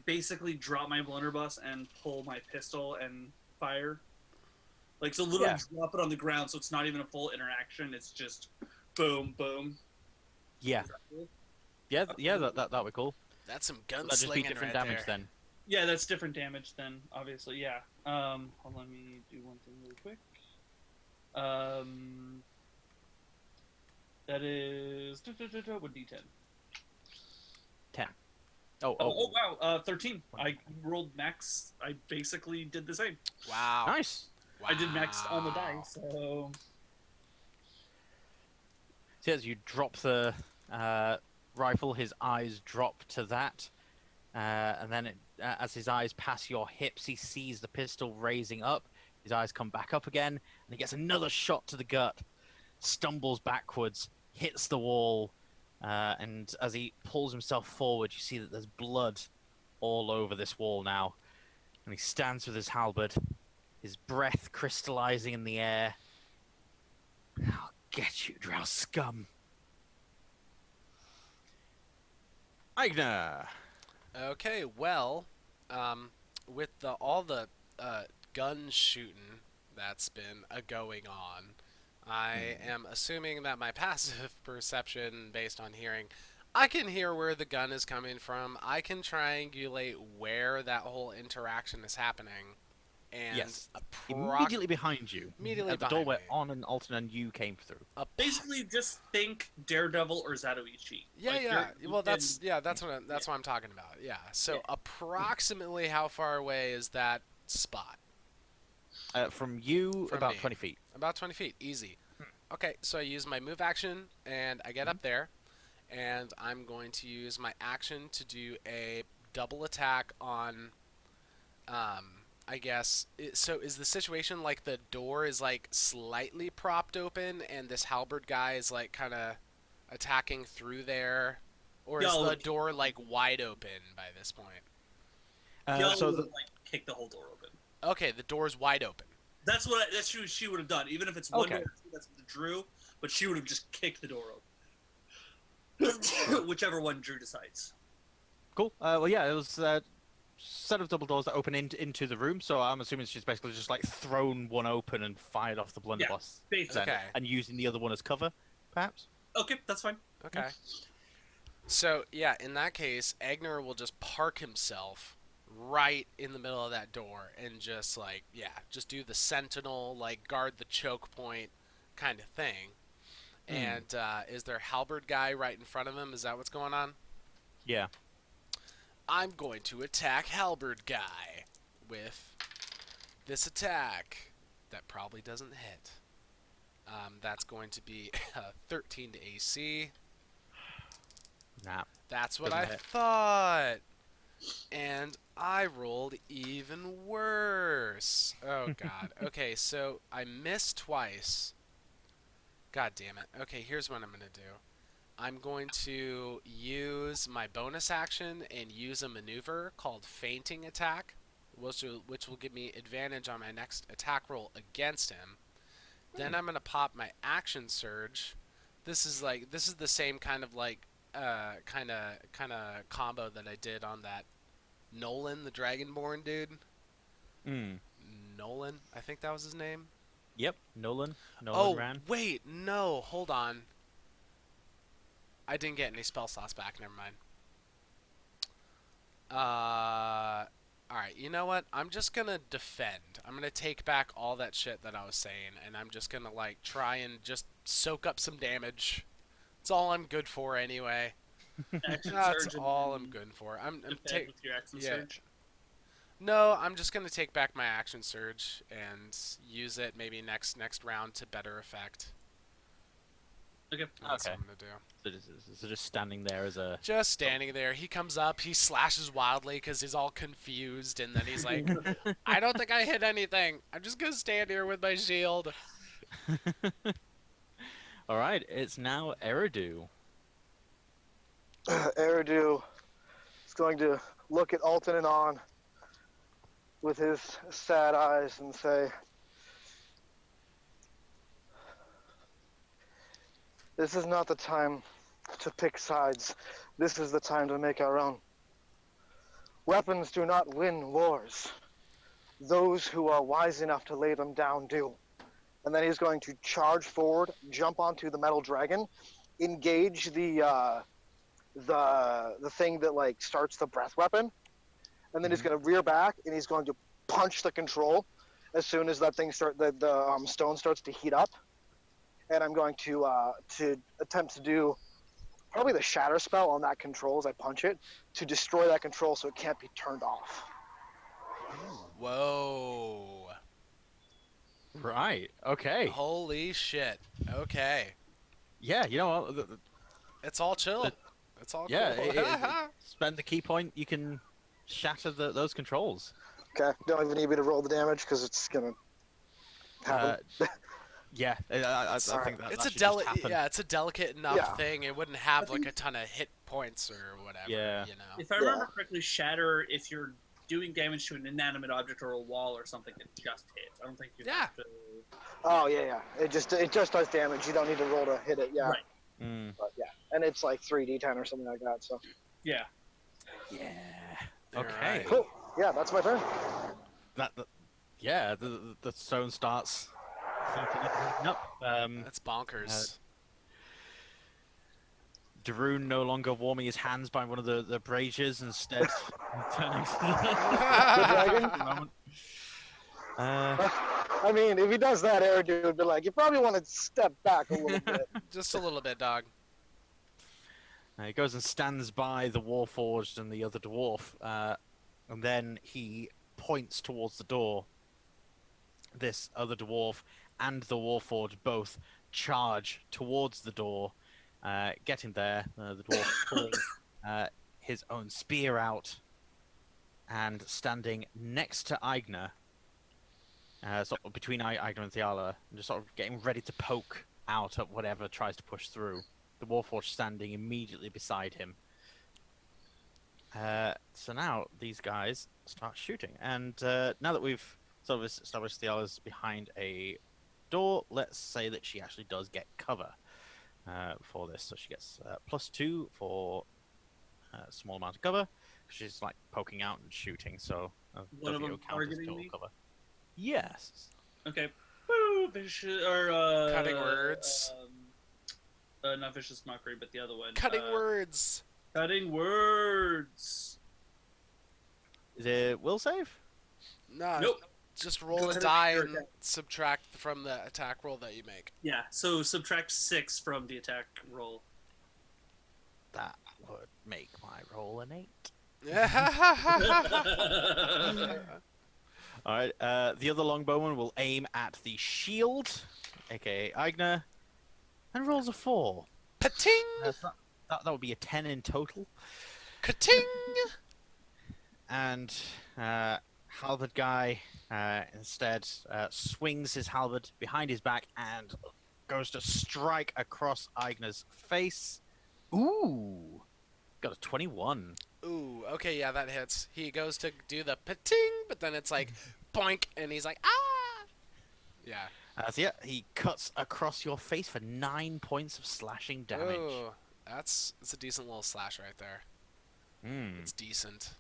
basically drop my blunderbuss and pull my pistol and fire? So literally drop it on the ground, so it's not even a full interaction. It's just boom, boom. Yeah. Cool? Yeah, that would be cool. That's some That'd just be gunslinging different right damage there. then. Yeah, that's different damage then, obviously, yeah. Hold on, let me do one thing really quick. That is... What D10? 10. Oh, wow, 13. I rolled max. I basically did the same. Wow. Nice. Wow. I did max on the dice, so... So as you drop the rifle, his eyes drop to that. And then as his eyes pass your hips, he sees the pistol raising up. His eyes come back up again, and he gets another shot to the gut. Stumbles backwards, hits the wall, and as he pulls himself forward, you see that there's blood all over this wall now. And he stands with his halberd, his breath crystallizing in the air. I'll get you, drow scum. Eigner. Okay, well, with all the gun shooting that's been going on, I am assuming that my passive perception, based on hearing, I can hear where the gun is coming from. I can triangulate where that whole interaction is happening. And Yes. Immediately behind you. Immediately at the behind doorway me. on an alternate and you came through. Basically, just think Daredevil or Zatoichi. Yeah. Well, that's what I'm talking about. Yeah. So Yeah. approximately how far away is that spot? From you, From about me. 20 feet. About 20 feet. Easy. Okay, so I use my move action, and I get up there, and I'm going to use my action to do a double attack on I guess. So is the situation like the door is like slightly propped open, and this halberd guy is like kind of attacking through there, or is Yo, the door like wide open by this point? Yo So would the, have like kicked the whole door open. Okay, the door's wide open. That's what she would have done. Even if it's one Okay. door, that's Drew, but she would have just kicked the door open. Whichever one Drew decides. cool. Well, yeah, it was set of double doors that open into the room. So I'm assuming she's basically just like thrown one open and fired off the blunderbuss, Basically. Okay. and using the other one as cover, perhaps. Okay, that's fine. Okay. So yeah, in that case, Agner will just park himself right in the middle of that door and just like just do the sentinel, like guard the choke point kind of thing. And is there halberd guy right in front of him? Is that what's going on? Yeah. I'm going to attack halberd guy with this attack that probably doesn't hit. That's going to be 13 to AC. Nah. That's what Doesn't I hit. thought. And I rolled even worse. Oh, God. Okay, so I missed twice. God damn it. Okay, here's what I'm going to do. I'm going to use my bonus action and use a maneuver called Fainting Attack, which will give me advantage on my next attack roll against him. Then I'm going to pop my Action Surge. This is the same kind of kind of combo that I did on that Nolan, the Dragonborn dude. Nolan, I think that was his name. Yep. Nolan Oh, ran. wait, no, hold on. I didn't get any spell slots back, never mind. Alright, you know what? I'm just gonna defend. I'm gonna take back all that shit that I was saying, and I'm just gonna, like, try and just soak up some damage. That's all I'm good for anyway. Action That's surge and all I'm good for. I'm defend take. with your action yeah. surge. No, I'm just gonna take back my action surge and use it maybe next round to better effect. Okay. That's Okay. what I'm gonna do. So just standing there as a. Just standing there. He comes up, he slashes wildly because he's all confused, and then he's like, I don't think I hit anything. I'm just gonna stand here with my shield. All right. It's now Eridu. Eridu is going to look at Alton and On with his sad eyes and say, "This is not the time to pick sides. This is the time to make our own. Weapons do not win wars. Those who are wise enough to lay them down do." And then he's going to charge forward, jump onto the metal dragon, engage the thing that like starts the breath weapon, and then he's going to rear back and he's going to punch the control as soon as that thing the stone starts to heat up. And I'm going to attempt to do probably the shatter spell on that control as I punch it to destroy that control so it can't be turned off. Whoa. Right. Okay. Holy shit. Okay. Yeah. You know what? It's all chill. It's all Yeah. cool. Spend the key point. You can shatter those controls. Okay, don't even need me to roll the damage because it's gonna happen. Yeah. I think that It's that a should just happen. it's a delicate enough Yeah. thing. It wouldn't have like a ton of hit points or whatever. Yeah. You know. If I remember correctly, shatter if you're doing damage to an inanimate object or a wall or something that just hits. I don't think you have to. Oh yeah. It just does damage. You don't need to roll to hit it. Yeah. Right. But yeah, and it's like 3d10 or something like that. So. Yeah. Yeah. Alright. Okay. Cool. Yeah, that's my turn. Yeah. The stone starts heating up. That's bonkers. Darun no longer warming his hands by one of the braziers, instead turning to The dragon. moment. I mean, if he does that, Eridu would be like, you probably want to step back a little bit. Just a little bit, dog. He goes and stands by the Warforged and the other dwarf, and then he points towards the door. This other dwarf and the Warforged both charge towards the door. Getting there, the dwarf pulling his own spear out and standing next to Eigner, sort of between Eigner and Thiala, and just sort of getting ready to poke out at whatever tries to push through. The Warforged standing immediately beside him. So now these guys start shooting, and now that we've sort of established Thiala's behind a door, let's say that she actually does get cover for this. So she gets +2 for a small amount of cover. She's like poking out and shooting, so One of them counts as targeting total me? cover. Yes. Okay. Woo! Vicious, or, Cutting words. Not vicious mockery, but the other one. Cutting words. Cutting words. Is it will save? No. Nope. Just Go roll a ahead and die make your and attack. subtract from the attack roll that you make. Yeah. So subtract 6 from the attack roll. That would make my roll an 8. All right. The other longbowman will aim at the shield, aka Agner, and rolls a 4. Pating! That would be a 10 in total. Kating! And halberd guy instead swings his halberd behind his back and goes to strike across Eigner's face. Ooh, got a 21. Ooh, okay, yeah, that hits. He goes to do the pating, but then it's like boink, and he's like, ah! Yeah. So yeah, he cuts across your face for 9 points of slashing damage. Ooh, it's a decent little slash right there. It's decent.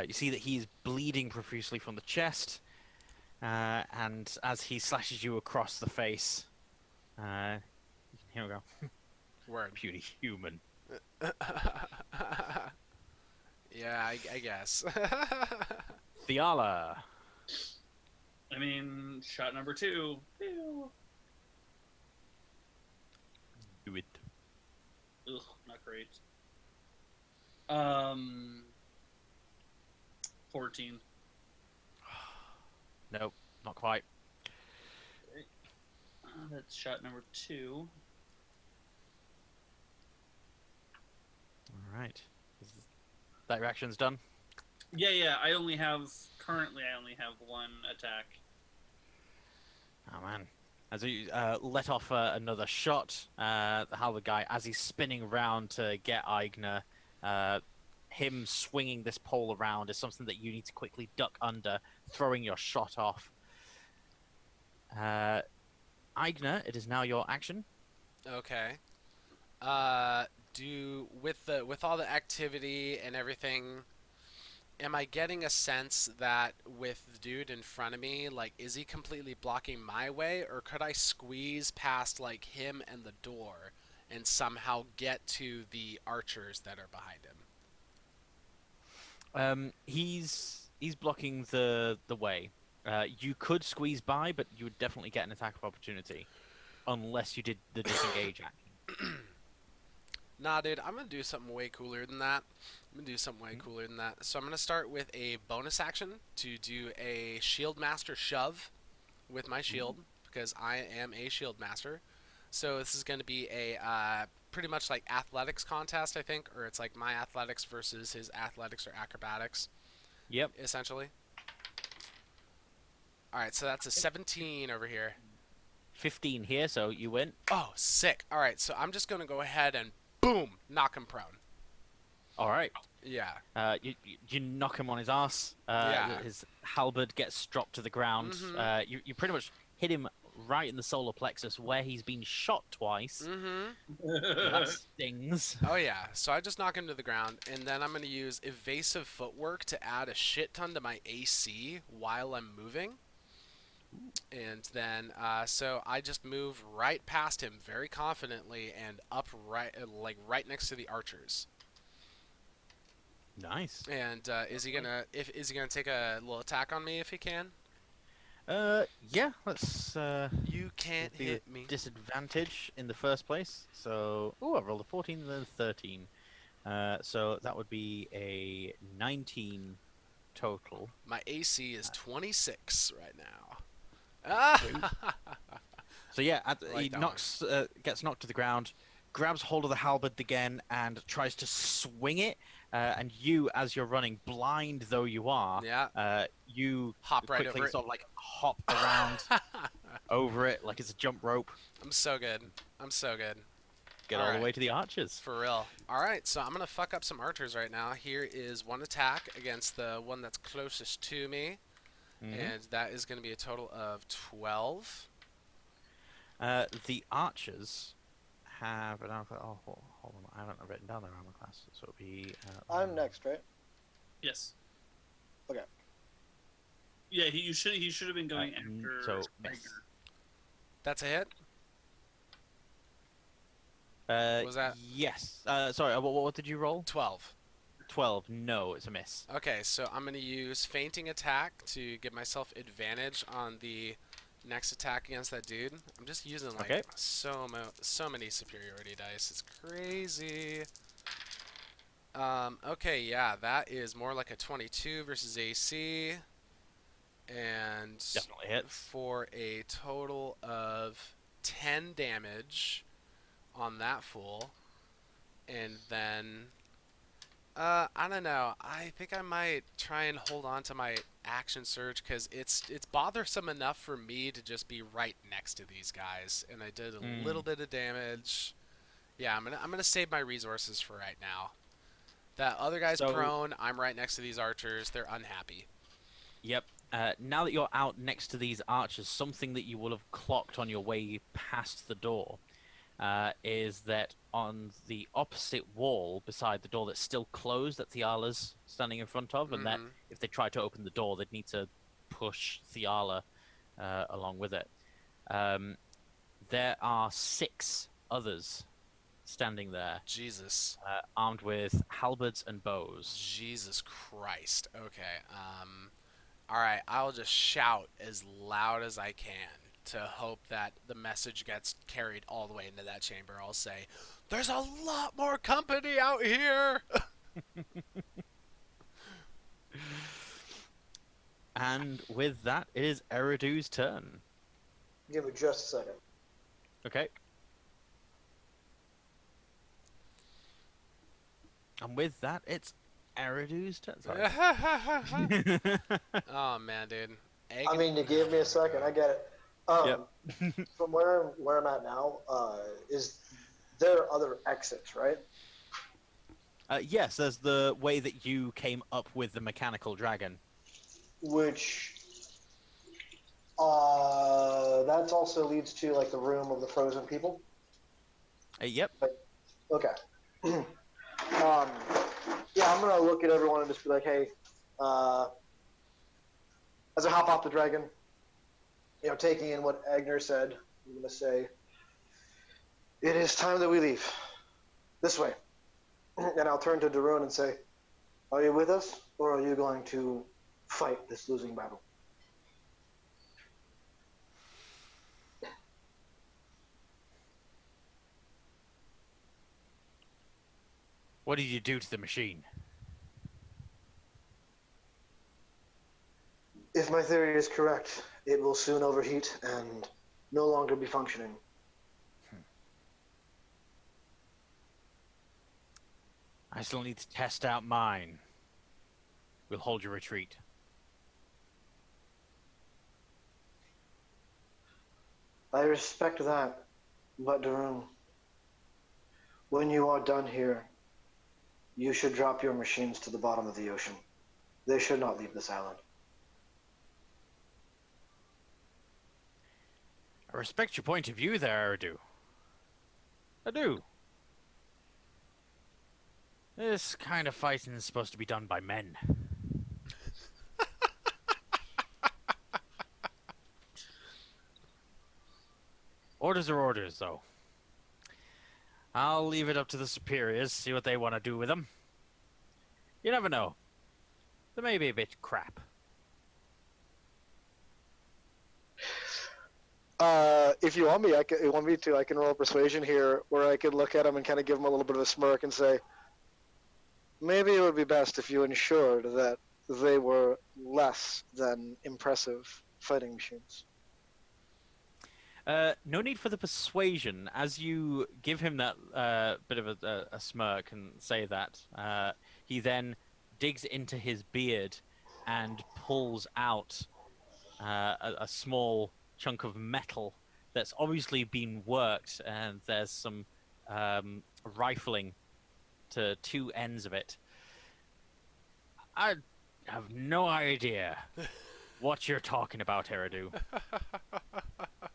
You see that he's bleeding profusely from the chest, and as he slashes you across the face, here we go. Word. Puny human. Yeah, I guess. Thiala. I mean, shot number 2. Ew. Do it. Ugh, not great. 14. Nope, not quite. That's shot number 2. All right. That reaction's done. Yeah. Currently, I only have 1 attack. Oh man. As you let off another shot, the halberd guy, as he's spinning around to get Eigner, him swinging this pole around is something that you need to quickly duck under, throwing your shot off. Eigner, it is now your action. Okay. With all the activity and everything, am I getting a sense that with the dude in front of me, like, is he completely blocking my way, or could I squeeze past, like, him and the door and somehow get to the archers that are behind him? He's blocking the way. You could squeeze by, but you would definitely get an attack of opportunity, unless you did the disengage action. Nah, dude, I'm gonna do something way cooler than that. So I'm gonna start with a bonus action to do a shield master shove with my shield, because I am a shield master. So this is gonna be a pretty much like athletics contest, I think, or it's like my athletics versus his athletics or acrobatics. Yep. Essentially. All right, so that's a 17 over here. 15 here, so you win. Oh, sick. All right, so I'm just gonna go ahead and boom, knock him prone. All right. Yeah. You knock him on his ass. Yeah. His halberd gets dropped to the ground. You pretty much hit him right in the solar plexus where he's been shot twice. That stings. Oh yeah. So I just knock him to the ground, and then I'm gonna use evasive footwork to add a shit ton to my AC while I'm moving. And then, so I just move right past him very confidently and up right next to the archers. Nice. And is he gonna take a little attack on me if he can? Yeah. Let's. You can't be hit me. Disadvantage in the first place. So, I rolled a 14 and then a 13. So that would be a 19 total. My AC is 26 right now. So yeah, Like he that gets knocked to the ground. grabs hold of the halberd again and tries to swing it. And you, as you're running, blind though you are, Yeah. you Hop right quickly over it. sort of like hop around over it like it's a jump rope. I'm so good. I'm so good. Get all the way to the archers. For real. Alright, so I'm going to fuck up some archers right now. Here is one attack against the one that's closest to me. And that is going to be a total of 12. The archers have an armor. Oh, hold on. I haven't written down their armor class. So it'll be. I'm next, right? Yes. Okay. Yeah, he should have been going after. So Eigner. That's a hit? Was that? Yes. Sorry. What did you roll? 12. 12. No, it's a miss. Okay, so I'm going to use Fainting Attack to give myself advantage on the next attack against that dude. I'm just using like so many superiority dice. It's crazy. Okay, yeah, that is more like a 22 versus AC. And Definitely hits. For a total of 10 damage on that fool. And then I don't know. I think I might try and hold on to my action surge because it's bothersome enough for me to just be right next to these guys, and I did a little bit of damage. Yeah, I'm gonna save my resources for right now. That other guy's prone. I'm right next to these archers. They're unhappy. Yep. Now that you're out next to these archers, something that you will have clocked on your way past the door is that on the opposite wall beside the door that's still closed that Thiala's standing in front of, and that if they try to open the door, they'd need to push Thiala along with it. There are 6 others standing there. Jesus. Armed with halberds and bows. Jesus Christ. Okay. Alright, I'll just shout as loud as I can to hope that the message gets carried all the way into that chamber. I'll say, "There's a lot more company out here!" And with that, it is Eridu's turn. Give it just a second. Okay. And with that, it's Eridu's turn. Sorry. Oh, man, dude. I mean, you gave me a second. I get it. From where I'm at now, is there other exits, right? Yes, there's the way that you came up with the mechanical dragon. Which that also leads to like the room of the frozen people. Yep. Okay. Yeah, I'm gonna look at everyone and just be like, hey, as I hop off the dragon, you know, taking in what Agner said, I'm gonna say, it is time that we leave. This way. And I'll turn to Darun and say, are you with us, or are you going to fight this losing battle? What did you do to the machine? If my theory is correct, it will soon overheat and no longer be functioning. I still need to test out mine. We'll hold your retreat. I respect that, but Darun, when you are done here, you should drop your machines to the bottom of the ocean. They should not leave this island. I respect your point of view there, Eridu. I do. This kind of fighting is supposed to be done by men. Orders are orders, though. I'll leave it up to the superiors, see what they want to do with them. You never know. They may be a bit crap. If you want me, I can roll persuasion here, where I could look at him and kind of give him a little bit of a smirk and say, maybe it would be best if you ensured that they were less than impressive fighting machines. No need for the persuasion. As you give him that bit of a smirk and say that, he then digs into his beard and pulls out a small chunk of metal that's obviously been worked, and there's some rifling to two ends of it. I have no idea what you're talking about, Eridu.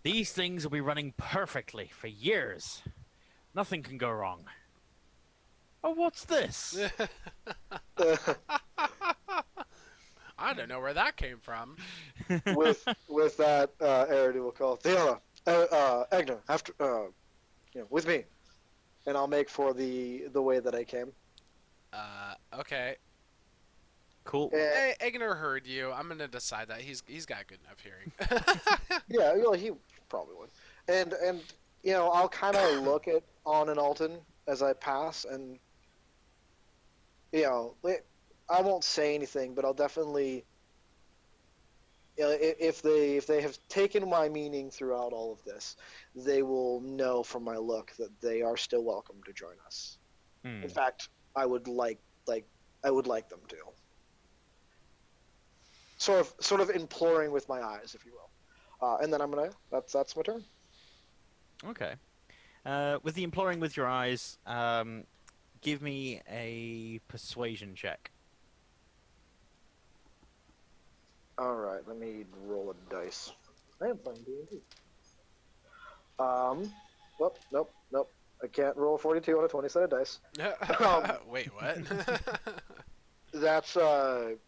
These things will be running perfectly for years. Nothing can go wrong. Oh, what's this? I don't know where that came from. with that, Eridu will call Thiala, Agner, after with me, and I'll make for the way that I came. Okay. Cool. Hey, Eigner heard you. I'm gonna decide that he's got good enough hearing. Yeah, he probably would. And I'll kind of look at On and Alton as I pass, and I won't say anything, but I'll definitely, if they have taken my meaning throughout all of this, they will know from my look that they are still welcome to join us. In fact, I would like them to. Sort of imploring with my eyes, if you will. And then that's my turn. Okay. With the imploring with your eyes, give me a persuasion check. All right, let me roll a dice. I am playing D&D. Nope. I can't roll 42 on a 20-sided dice. Wait, what? That's an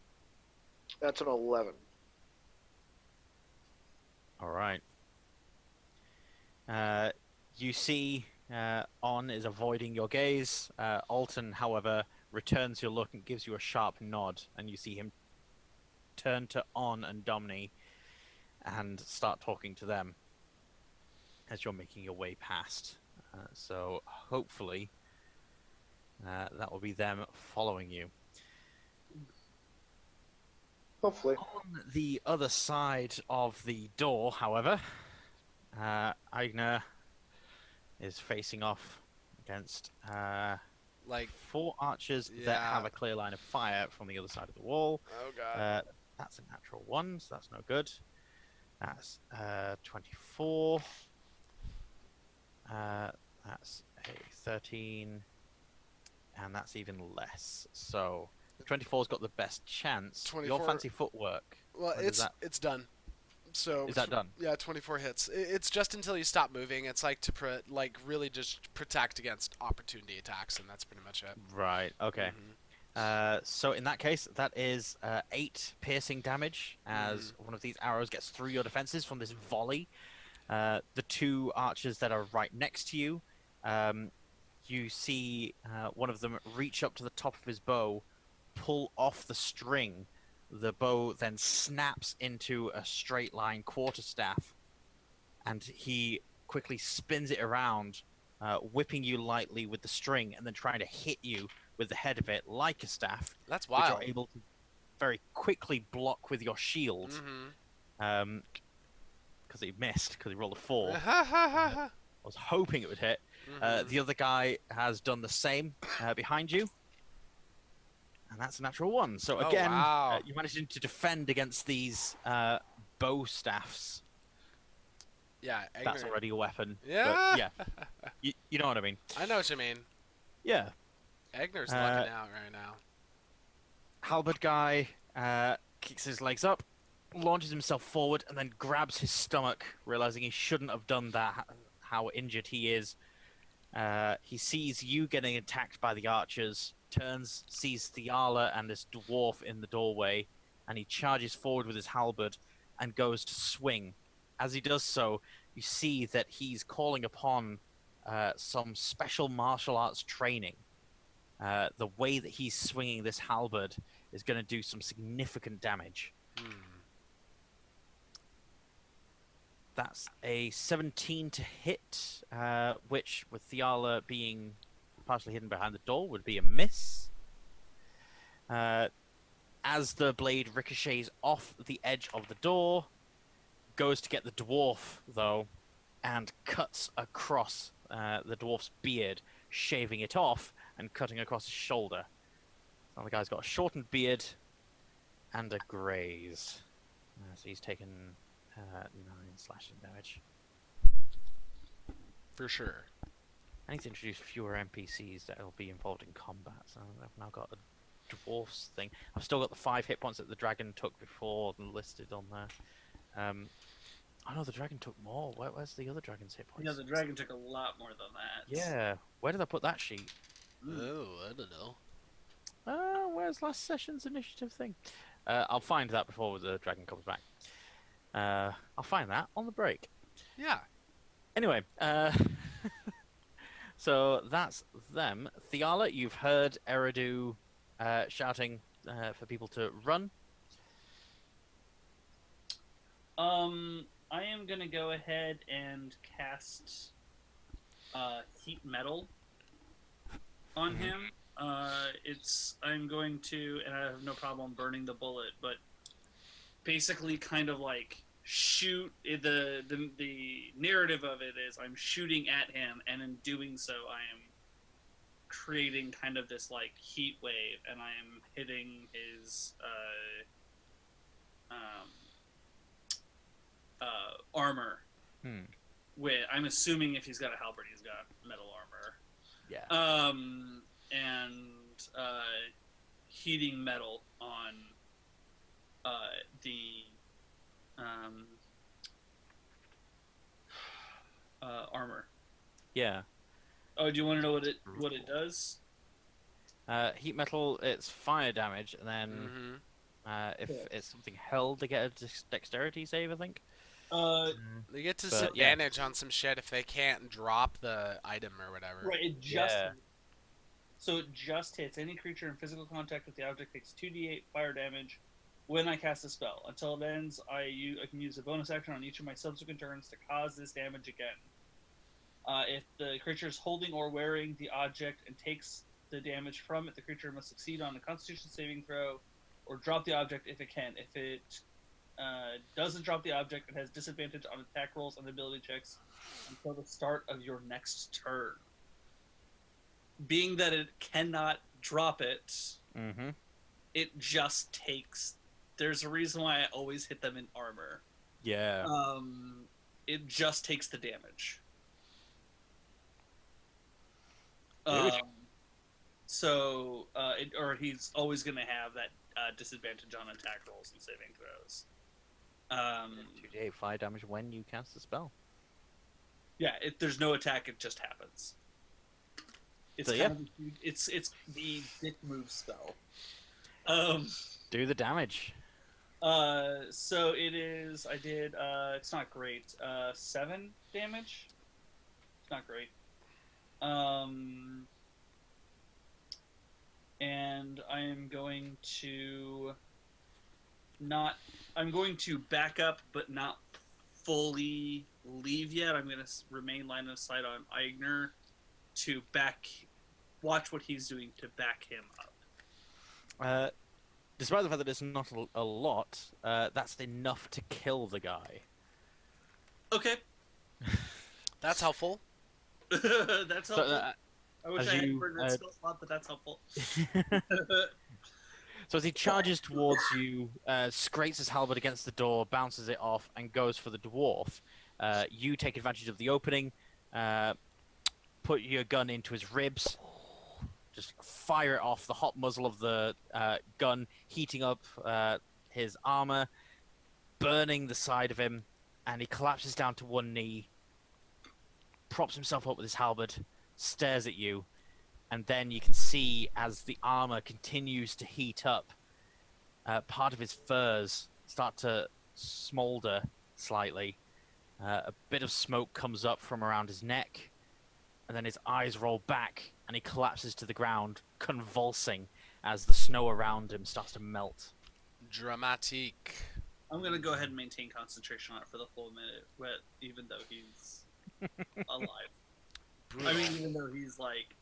11. All right. You see, On is avoiding your gaze. Alton, however, returns your look and gives you a sharp nod, and you see him turn to On and Domini and start talking to them as you're making your way past. So hopefully that will be them following you. Hopefully. On the other side of the door, however, Eigner is facing off against Like, 4 archers that yeah. have a clear line of fire from the other side of the wall. oh god. That's a natural 1, so that's no good. That's 24. That's a 13. And that's even less. So 24's got the best chance. 24 Your fancy footwork. Well, when does it's done. So Is that done? Yeah, 24 hits. It's just until you stop moving. It's like to really just protect against opportunity attacks, and that's pretty much it. Right. Okay. So in that case, that is 8 piercing damage as one of these arrows gets through your defenses from this volley. The 2 archers that are right next to you, you see one of them reach up to the top of his bow, pull off the string. The bow then snaps into a straight line quarterstaff, and he quickly spins it around, whipping you lightly with the string, and then trying to hit you with the head of it like a staff. That's Which wild. you're able to very quickly block with your shield. Because he missed, because he rolled a 4. I was hoping it would hit. The other guy has done the same behind you. And that's a natural 1. So Oh, again, wow. you managed to defend against these bow staffs. Yeah, That's Agner. already a weapon. Yeah. But yeah. You know what I mean. I know what you mean. Yeah. Agner's looking out right now. Halberd guy kicks his legs up, launches himself forward, and then grabs his stomach, realizing he shouldn't have done that, how injured he is. He sees you getting attacked by the archers, turns, sees Thiala and this dwarf in the doorway, and he charges forward with his halberd and goes to swing. As he does so, you see that he's calling upon some special martial arts training. The way that he's swinging this halberd is going to do some significant damage. That's a 17 to hit, which, with Thiala being partially hidden behind the door, would be a miss. As the blade ricochets off the edge of the door, goes to get the dwarf, though, and cuts across the dwarf's beard, shaving it off and cutting across his shoulder. So the guy's got a shortened beard and a graze. So he's taken 9 slashing damage. For sure. I need to introduce fewer NPCs that will be involved in combat. So I've now got a dwarf's thing. I've still got the 5 hit points that the dragon took before listed on there. I know the dragon took more. Where's the other dragon's hit points? Yeah, the dragon took a lot more than that. Yeah. Where did I put that sheet? Oh, I don't know. Where's last session's initiative thing? I'll find that before the dragon comes back. I'll find that on the break. Yeah. Anyway, so that's them. Thiala, you've heard Eridu shouting for people to run. I am gonna go ahead and cast heat metal on him. I'm going to, and I have no problem burning the bullet, but basically kind of like shoot. The narrative of it is I'm shooting at him, and in doing so, I am creating kind of this like heat wave, and I am hitting his armor. I'm assuming if he's got a halberd, he's got metal armor. Yeah. And heating metal on the armor. Yeah. Oh, do you want to know what it does? Heat metal, it's fire damage, and then if it's something held, they get a dexterity save, I think. They get disadvantage on some shit if they can't drop the item or whatever. Right, it just hits. Any creature in physical contact with the object takes 2d8 fire damage when I cast a spell. Until it ends, I can use a bonus action on each of my subsequent turns to cause this damage again. If the creature is holding or wearing the object and takes the damage from it, the creature must succeed on a Constitution saving throw or drop the object if it can. If it doesn't drop the object, it has disadvantage on attack rolls and ability checks until the start of your next turn. Being that it cannot drop it, it just takes... There's a reason why I always hit them in armor. Yeah. It just takes the damage. He's always going to have that disadvantage on attack rolls and saving throws. 2d8 fire damage when you cast the spell. Yeah, if there's no attack, it just happens. It's it's the dick move spell. Do the damage. So it is. I did. It's not great. 7 damage. It's not great. And I am going to I'm going to back up, but not fully leave yet. I'm going to remain line of sight on Eigner to watch what he's doing to back him up. Despite the fact that it's not a lot, that's enough to kill the guy. Okay. That's helpful. That's helpful. So, I wish I had heard that skill slot, but that's helpful. So as he charges towards you, scrapes his halberd against the door, bounces it off, and goes for the dwarf, you take advantage of the opening, put your gun into his ribs, just fire it off, the hot muzzle of the gun heating up his armor, burning the side of him, and he collapses down to one knee, props himself up with his halberd, stares at you, and then you can see as the armor continues to heat up, part of his furs start to smolder slightly. A bit of smoke comes up from around his neck, and then his eyes roll back, and he collapses to the ground, convulsing as the snow around him starts to melt. Dramatique. I'm going to go ahead and maintain concentration on it for the full minute, even though he's alive. I mean, even though he's like,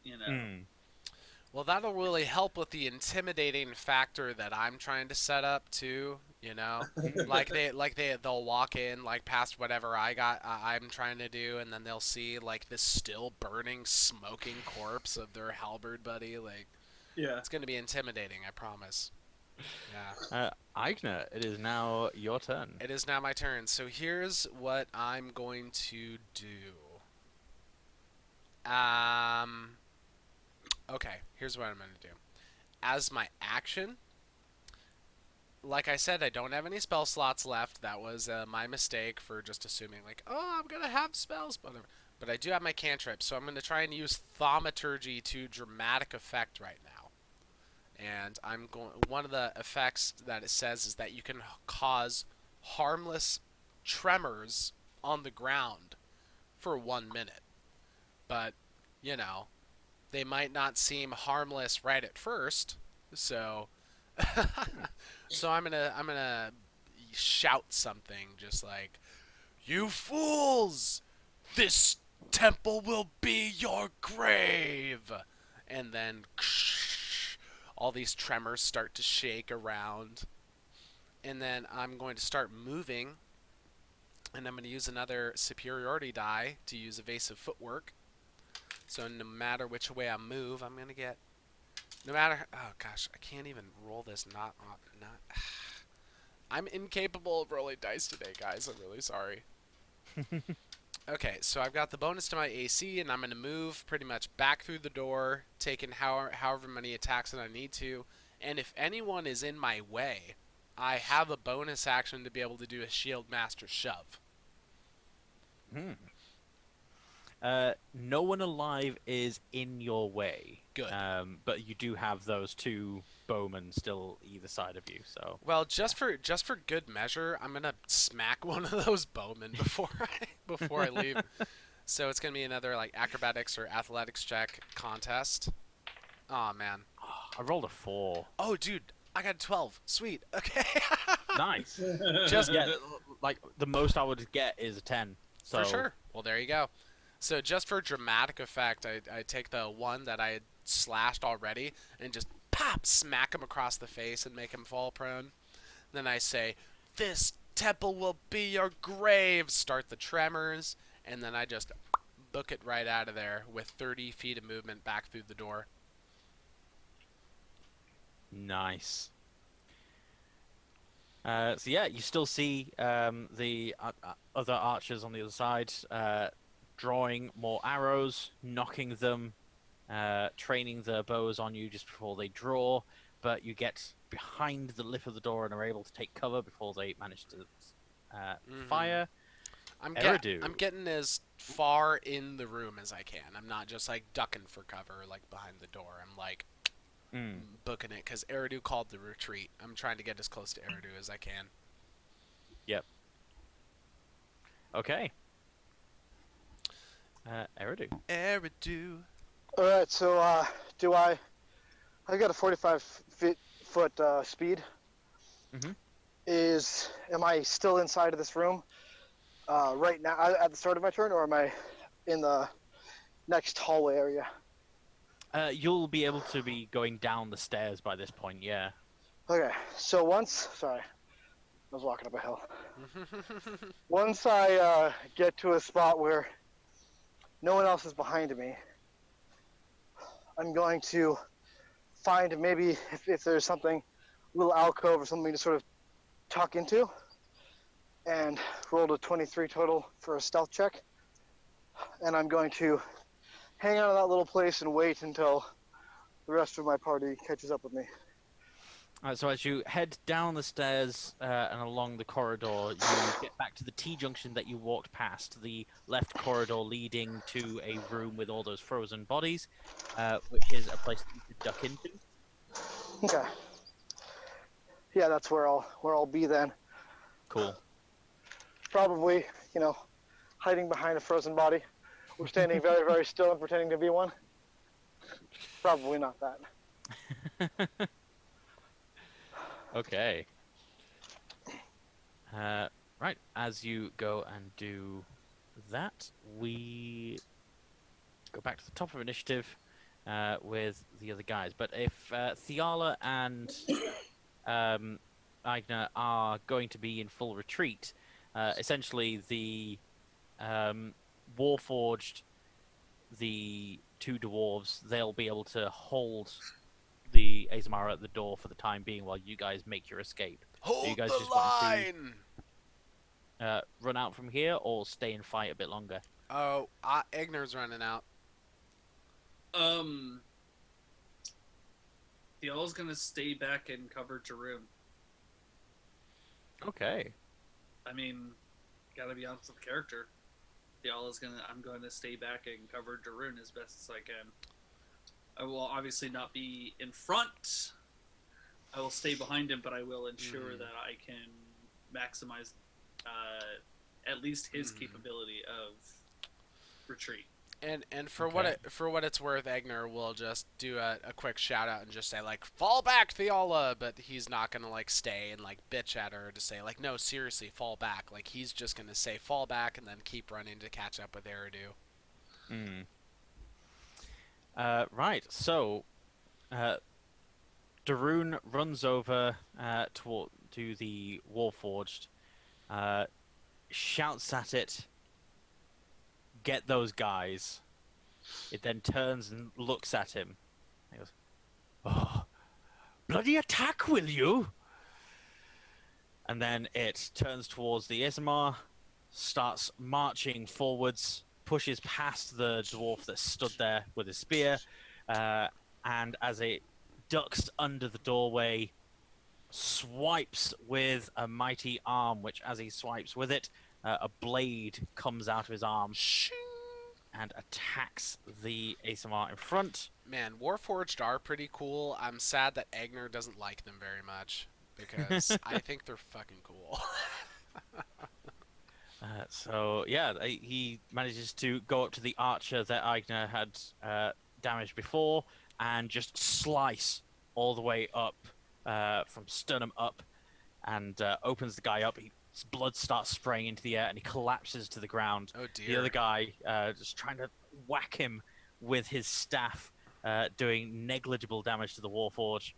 Well, that'll really help with the intimidating factor that I'm trying to set up too. You know, Mm. they'll walk in like past whatever I'm trying to do, and then they'll see like this still burning, smoking corpse of their halberd buddy. Like Yeah. it's gonna be intimidating, I promise. Yeah. Eigner, it is now your turn. It is now my turn. So here's what I'm going to do. Um. Okay. Here's what I'm gonna do. As my action, like I said, I don't have any spell slots left. That was my mistake for just assuming, like, oh, I'm gonna have spells, but I do have my cantrip, so I'm gonna try and use thaumaturgy to dramatic effect right now. And I'm going. One of the effects that it says is that you can cause harmless tremors on the ground for 1 minute, but you know they might not seem harmless right at first, so so I'm gonna shout something just like, "You fools! This temple will be your grave!" And then all these tremors start to shake around. And then I'm going to start moving, and I'm going to use another superiority die to use evasive footwork. So no matter which way I move, I'm going to get. No matter. Oh gosh, I can't even roll this. Not. I'm incapable of rolling dice today, guys. I'm really sorry. Okay, so I've got the bonus to my AC, and I'm going to move pretty much back through the door, taking however many attacks that I need to. And if anyone is in my way, I have a bonus action to be able to do a shield master shove. Hmm. No one alive is in your way. Good. But you do have those two bowmen still either side of you. So Well, just for good measure, I'm gonna smack one of those bowmen before I leave. So it's gonna be another like acrobatics or athletics check contest. Oh man. I rolled a 4. Oh dude, I got a 12. Sweet. Okay. Nice. Just Yeah, like the most I would get is a 10. So for sure. Well, there you go. So just for dramatic effect, I take the one that I had slashed already and just pop smack him across the face and make him fall prone. Then I say, "This temple will be your grave." Start the tremors, and then I just book it right out of there with 30 feet of movement back through the door. Nice. So yeah, you still see the other archers on the other side drawing more arrows, knocking them, training their bows on you just before they draw. But you get behind the lip of the door and are able to take cover before they manage to fire. I'm Eridu. getting as far in the room as I can. I'm not just like ducking for cover like behind the door. I'm like booking it because Eridu called the retreat. I'm trying to get as close to Eridu as I can. Yep. Okay. Eridu. Eridu. All right, so do I got a 45-foot speed. Mhm. Am I still inside of this room right now at the start of my turn, or am I in the next hallway area? You'll be able to be going down the stairs by this point, yeah. Okay, so sorry, I was walking up a hill. Once I get to a spot where no one else is behind me, I'm going to find maybe if there's something, a little alcove or something to sort of tuck into, and rolled a 23 total for a stealth check. And I'm going to hang out in that little place and wait until the rest of my party catches up with me. So as you head down the stairs and along the corridor, you get back to the T-junction that you walked past, the left corridor leading to a room with all those frozen bodies, which is a place that you could duck into. Okay. Yeah, that's where I'll be then. Cool. Probably, hiding behind a frozen body, or standing very, very still and pretending to be one. Probably not that. Okay. Right, as you go and do that, we go back to the top of initiative with the other guys. But if Thiala and Eigner are going to be in full retreat. Essentially, the Warforged, the two dwarves, they'll be able to hold the aasimar at the door for the time being while you guys make your escape. Are you Hold guys the just wanting line! to run out from here or stay and fight a bit longer? Oh, Agner's running out. Thiala's gonna stay back and cover Tarun. Okay. I mean, gotta be honest with the character. I'm going to stay back and cover Darun as best as I can. I will obviously not be in front. I will stay behind him, but I will ensure that I can maximize at least his capability of retreat. And for what it's worth, Agner will just do a quick shout out and just say like, "Fall back, Thiala," but he's not gonna like stay and like bitch at her to say like, "No, seriously, fall back." Like he's just gonna say fall back and then keep running to catch up with Eridu. Right. So, Darun runs over to the Warforged, shouts at it, "Get those guys." It then turns and looks at him. He goes, "Oh, bloody attack, will you?" And then it turns towards the aasimar, starts marching forwards, pushes past the dwarf that stood there with his spear, and as it ducks under the doorway, swipes with a mighty arm, which as he swipes with it, a blade comes out of his arm and attacks the aasimar in front. Man, Warforged are pretty cool. I'm sad that Agner doesn't like them very much because I think they're fucking cool. So yeah, he manages to go up to the archer that Eigner had damaged before and just slice all the way up from sternum up, and opens the guy up. His blood starts spraying into the air, and he collapses to the ground. Oh dear. The other guy just trying to whack him with his staff, doing negligible damage to the Warforged.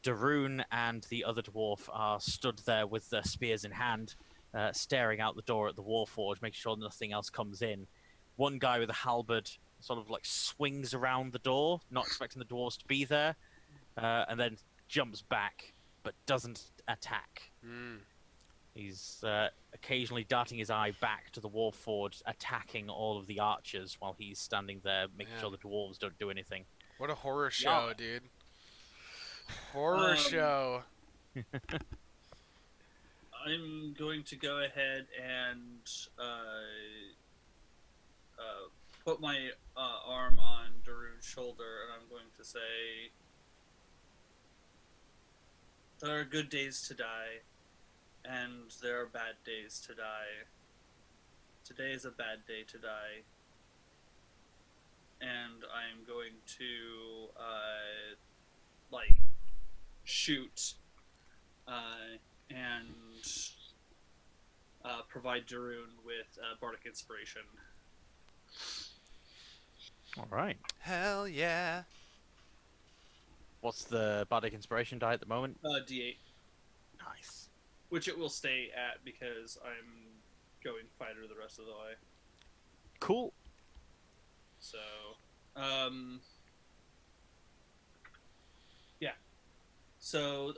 Darun and the other dwarf are stood there with their spears in hand, staring out the door at the Warforged, making sure nothing else comes in. One guy with a halberd sort of like swings around the door, not expecting the dwarves to be there, and then jumps back, but doesn't attack. He's occasionally darting his eye back to the Warforged, attacking all of the archers while he's standing there, making sure the dwarves don't do anything. What a horror show, dude. Horror show. I'm going to go ahead and put my arm on Darun's shoulder, and I'm going to say, "There are good days to die, and there are bad days to die. Today is a bad day to die, and I'm going to shoot and provide Darun with bardic inspiration." All right. Hell yeah. What's the bardic inspiration die at the moment? D8. Nice. Which it will stay at because I'm going fighter the rest of the way. Cool. So, yeah. So,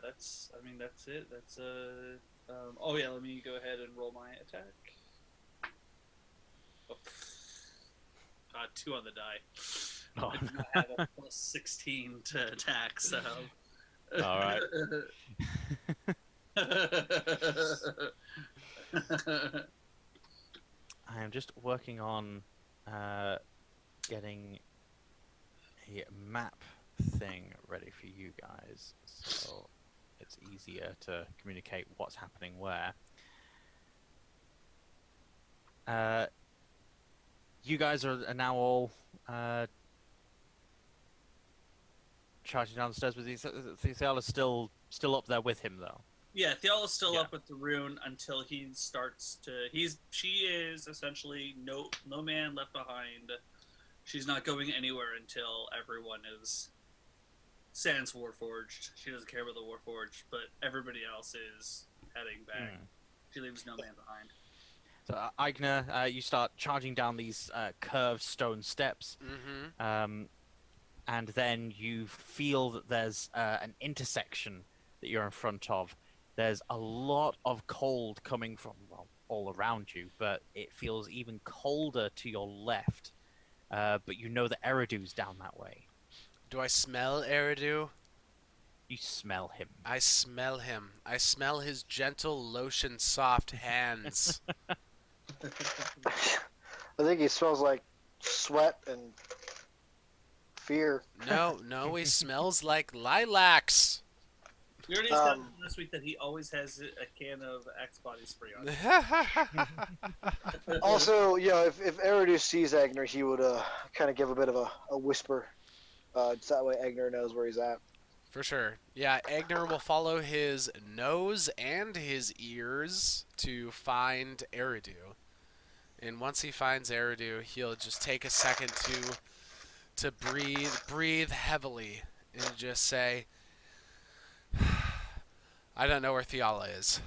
that's, I mean, that's it. That's, let me go ahead and roll my attack. Oh. 2 on the die. Oh. I do not have a plus 16 to attack, so. All right. I am just working on getting a map thing ready for you guys, so it's easier to communicate what's happening where. You guys are now all charging down the stairs with Thiala's still up there with him, though. Yeah, Thiala's still up with the rune until he starts to. She is essentially no man left behind. She's not going anywhere until everyone is Sans Warforged. She doesn't care about the Warforged, but everybody else is heading back. She leaves no man behind. So, Eigner, you start charging down these curved stone steps, and then you feel that there's an intersection that you're in front of. There's a lot of cold coming from, well, all around you, but it feels even colder to your left. But you know that Eridu's down that way. Do I smell Eridu? You smell him. I smell him. I smell his gentle, lotion soft hands. I think he smells like sweat and fear. No, he smells like lilacs. We already established this week that he always has a can of Axe body spray on him. Also, if Eridu sees Agner, he would kind of give a bit of a whisper. So that way Agner knows where he's at. For sure. Yeah, Agner will follow his nose and his ears to find Eridu. And once he finds Eridu, he'll just take a second to breathe heavily, and just say, I don't know where Thiala is.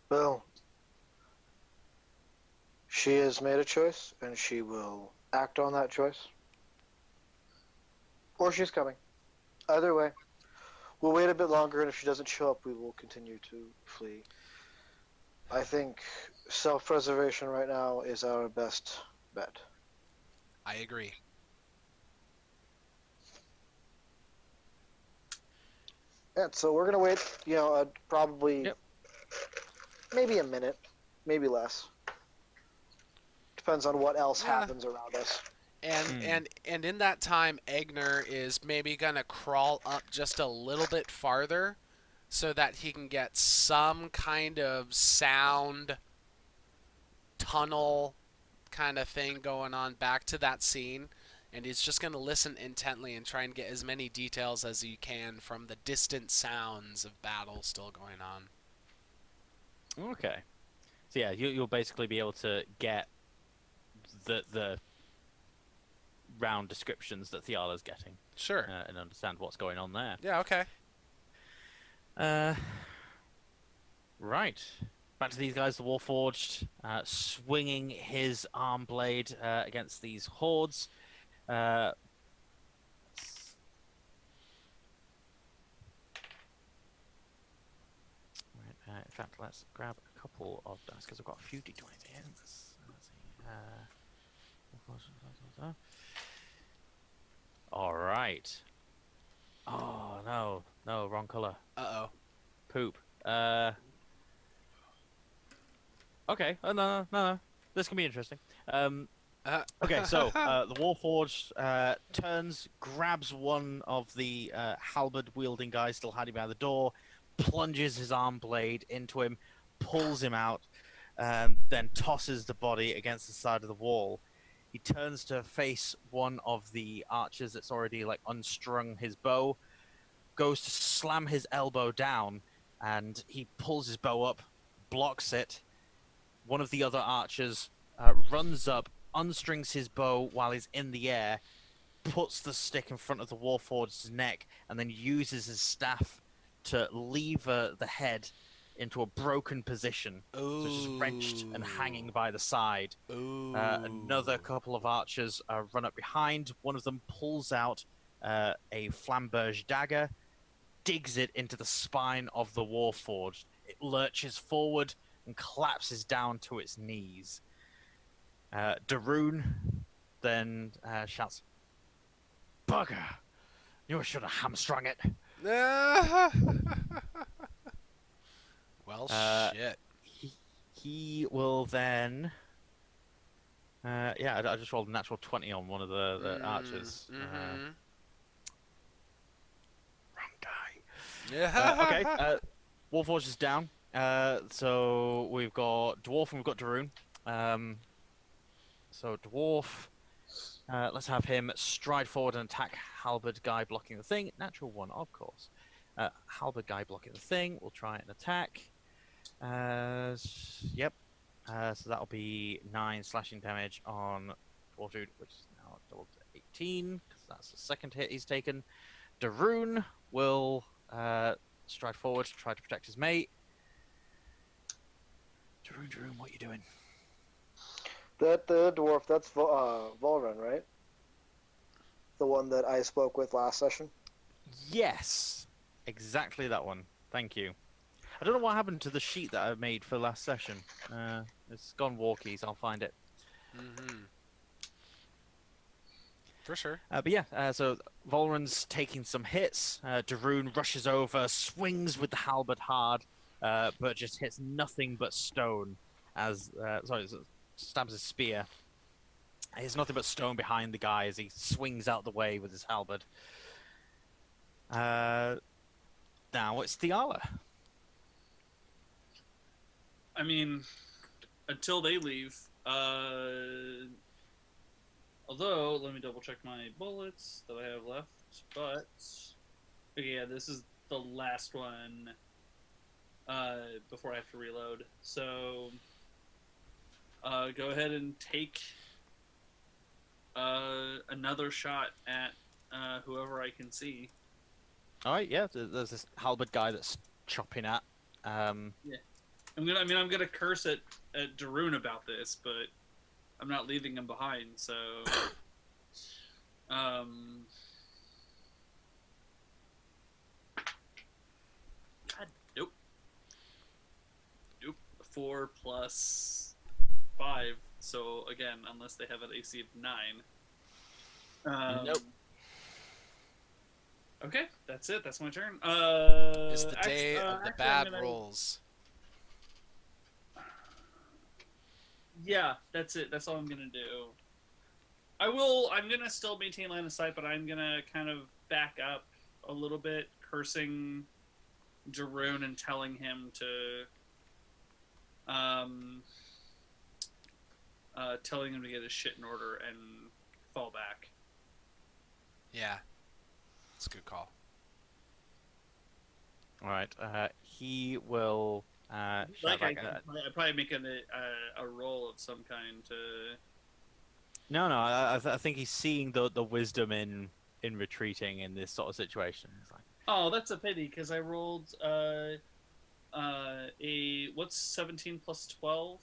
Well, she has made a choice, and she will act on that choice. Or she's coming. Either way, we'll wait a bit longer, and if she doesn't show up, we will continue to flee. I think self-preservation right now is our best bet. I agree. Yeah, so we're gonna wait, probably maybe a minute, maybe less. Depends on what else happens around us. And in that time, Agner is maybe gonna crawl up just a little bit farther, so that he can get some kind of sound tunnel kind of thing going on back to that scene. And he's just going to listen intently and try and get as many details as he can from the distant sounds of battle still going on. Okay. So yeah, you'll basically be able to get the round descriptions that Thiala's getting. Sure. And understand what's going on there. Yeah, okay. Right. Back to these guys, the Warforged, swinging his arm blade against these hordes. In fact, let's grab a couple of dice because I've got a few d20s here. Let's see. All right. Oh no, wrong color. Uh-oh. Poop. Okay. No. This can be interesting. Okay, so the Warforged turns, grabs one of the halberd-wielding guys still hiding behind the door, plunges his arm blade into him, pulls him out, then tosses the body against the side of the wall. He turns to face one of the archers that's already unstrung his bow, goes to slam his elbow down, and he pulls his bow up, blocks it. One of the other archers runs up, unstrings his bow while he's in the air, puts the stick in front of the Warforged's neck, and then uses his staff to lever the head into a broken position, so it's just wrenched and hanging by the side. Another couple of archers run up behind. One of them pulls out a flamberge dagger, digs it into the spine of the Warforged. It lurches forward and collapses down to its knees. Daroon then shouts, "Bugger! You should have hamstrung it." Well, shit. He will then... I just rolled a natural 20 on one of the archers. Wrong die. Okay, Warforged is down. So we've got Dwarf and we've got Daroon. So Dwarf, let's have him stride forward and attack Halberd guy blocking the thing. Natural 1, of course. Halberd guy blocking the thing. We'll try and attack. Yep. So that'll be 9 slashing damage on Dwarf Dude, which is now doubled to 18, because that's the second hit he's taken. Darun will stride forward to try to protect his mate. Darun, what are you doing? The dwarf, that's Volren, right? The one that I spoke with last session. Yes, exactly that one. Thank you. I don't know what happened to the sheet that I made for last session. It's gone walkies. I'll find it. Mm-hmm. For sure. But yeah, so Volren's taking some hits. Darun rushes over, swings with the halberd hard, but just hits nothing but stone. Stabs his spear. There's nothing but stone behind the guy as he swings out the way with his halberd. Now it's Thiala. I mean, until they leave. Although, let me double check my bullets that I have left. But okay, yeah, this is the last one before I have to reload. So go ahead and take another shot at whoever I can see. All right, yeah. There's this halberd guy that's chopping at. Yeah. I'm gonna curse at Darun about this, but I'm not leaving him behind. So, God, nope. 4 plus 5. So again, unless they have an AC of 9. Nope. Okay, that's it. That's my turn. It's the day of the bad rolls. Yeah, that's it. That's all I'm gonna do. I'm gonna still maintain line of sight, but I'm gonna kind of back up a little bit, cursing Darun and telling him to, get his shit in order and fall back. Yeah. That's a good call. All right. He will. Shout Like back. I probably make a roll of some kind to. No. I think he's seeing the wisdom in retreating in this sort of situation. It's like, Oh, that's a pity because I rolled what's 17 plus 12?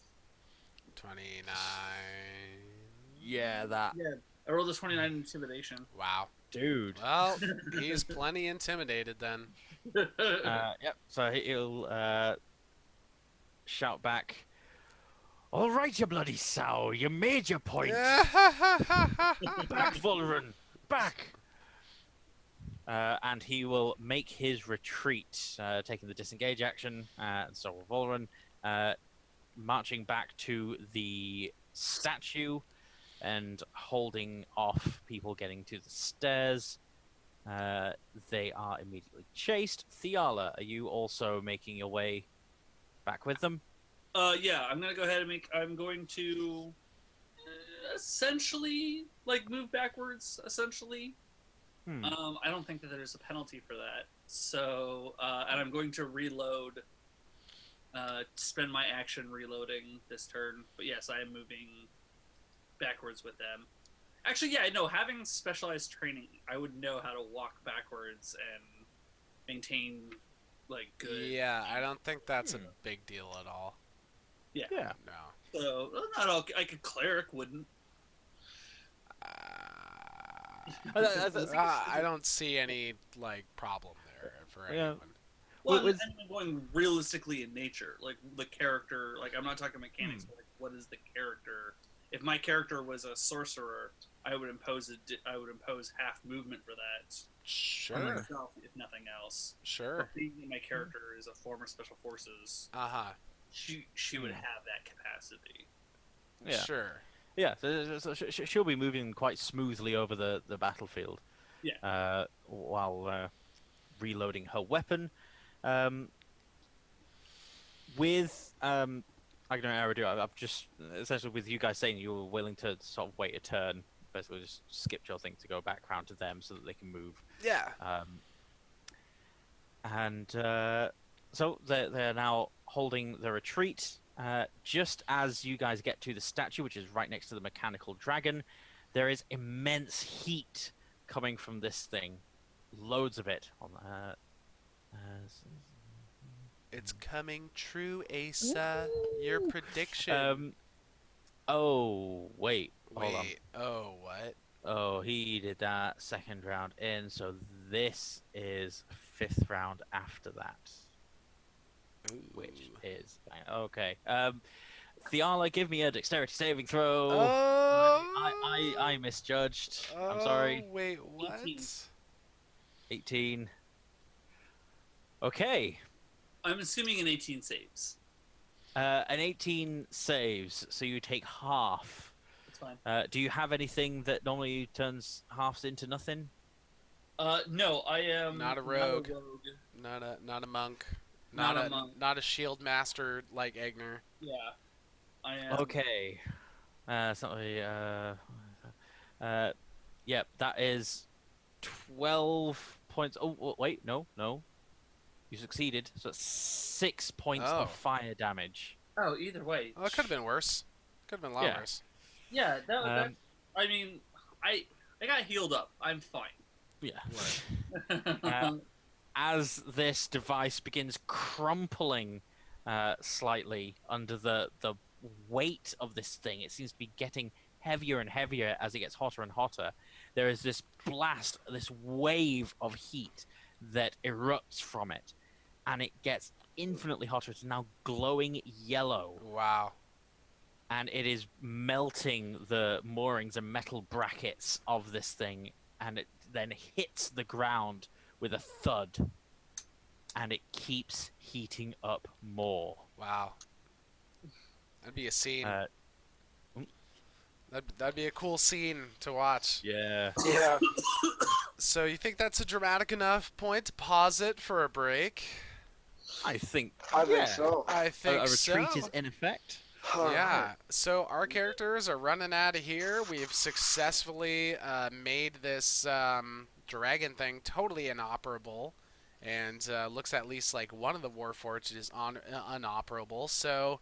29. yeah, that Yeah, I rolled a 29 intimidation. Wow. dude. Well, he's plenty intimidated then. Yep. So he'll shout back. All right, you bloody sow! You made your point. Back, Volren! Back! And he will make his retreat, taking the disengage action. And so will Volren, marching back to the statue and holding off people getting to the stairs. They are immediately chased. Thiala, are you also making your way back with them? Yeah, I'm gonna go ahead and I'm going to essentially move backwards. Essentially, I don't think that there's a penalty for that. So, and I'm going to reload. Spend my action reloading this turn. But yes, I am moving backwards with them. Actually, yeah, no. Having specialized training, I would know how to walk backwards and maintain good. Yeah, I don't think that's a big deal at all. Yeah. No. So not all. Like a cleric wouldn't. I don't see any problem there for anyone. Well, and I'm going realistically in nature, the character. I'm not talking mechanics, but what is the character? If my character was a sorcerer, I would impose half movement for that. Sure. On myself, if nothing else. Sure. But being that my character is a former special forces. She would have that capacity. Yeah. Sure. Yeah, so she'll be moving quite smoothly over the battlefield. Yeah. While reloading her weapon. With Agner and Eridu, I've just essentially with you guys saying you were willing to sort of wait a turn, basically just skipped your thing to go back round to them so that they can move. Yeah. So they're now holding the retreat. Just as you guys get to the statue, which is right next to the mechanical dragon, there is immense heat coming from this thing. Loads of it. It's coming true, Asa. Your prediction. Oh, wait. Hold on. Wait. Oh, what? Oh, he did that second round in, so this is 5th round after that. Ooh. Which is... Okay. Thiala, give me a dexterity saving throw. Oh. I misjudged. Oh, I'm sorry. Wait, what? 18. Okay. I'm assuming an 18 saves. An 18 saves, so you take half. That's fine. Do you have anything that normally turns halves into nothing? No, I am Not a rogue. Not a monk. Not a monk. Not a shield master like Agner. Yeah, I am. Okay. Something. Yep, that is 12 points. Oh, wait, no. You succeeded. So it's 6 points Oh. of fire damage. Oh, either way. Oh, it could have been worse. Could have been a lot worse. Yeah, that. I mean, I got healed up. I'm fine. Yeah. As this device begins crumpling slightly under the weight of this thing, it seems to be getting heavier and heavier as it gets hotter and hotter. There is this blast, this wave of heat that erupts from it, and it gets infinitely hotter. It's now glowing yellow, Wow. and it is melting the moorings and metal brackets of this thing, and it then hits the ground with a thud, and it keeps heating up more. Wow. That'd be a scene. Uh, That'd be a cool scene to watch. yeah. Yeah. So you think that's a dramatic enough point to pause it for a break? I think. I think so. I think A retreat so. is in effect. Yeah. So our characters are running out of here. We've successfully made this dragon thing totally inoperable, and looks at least like one of the Warforged is unoperable. So,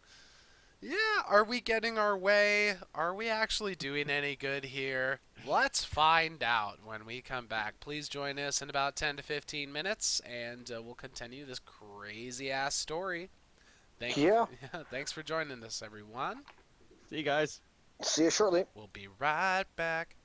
yeah, are we getting our way? Are we actually doing any good here? Let's find out when we come back. Please join us in about 10 to 15 minutes, and we'll continue this crazy-ass story. Thank you. Thanks for joining us, everyone. See you guys. See you shortly. We'll be right back.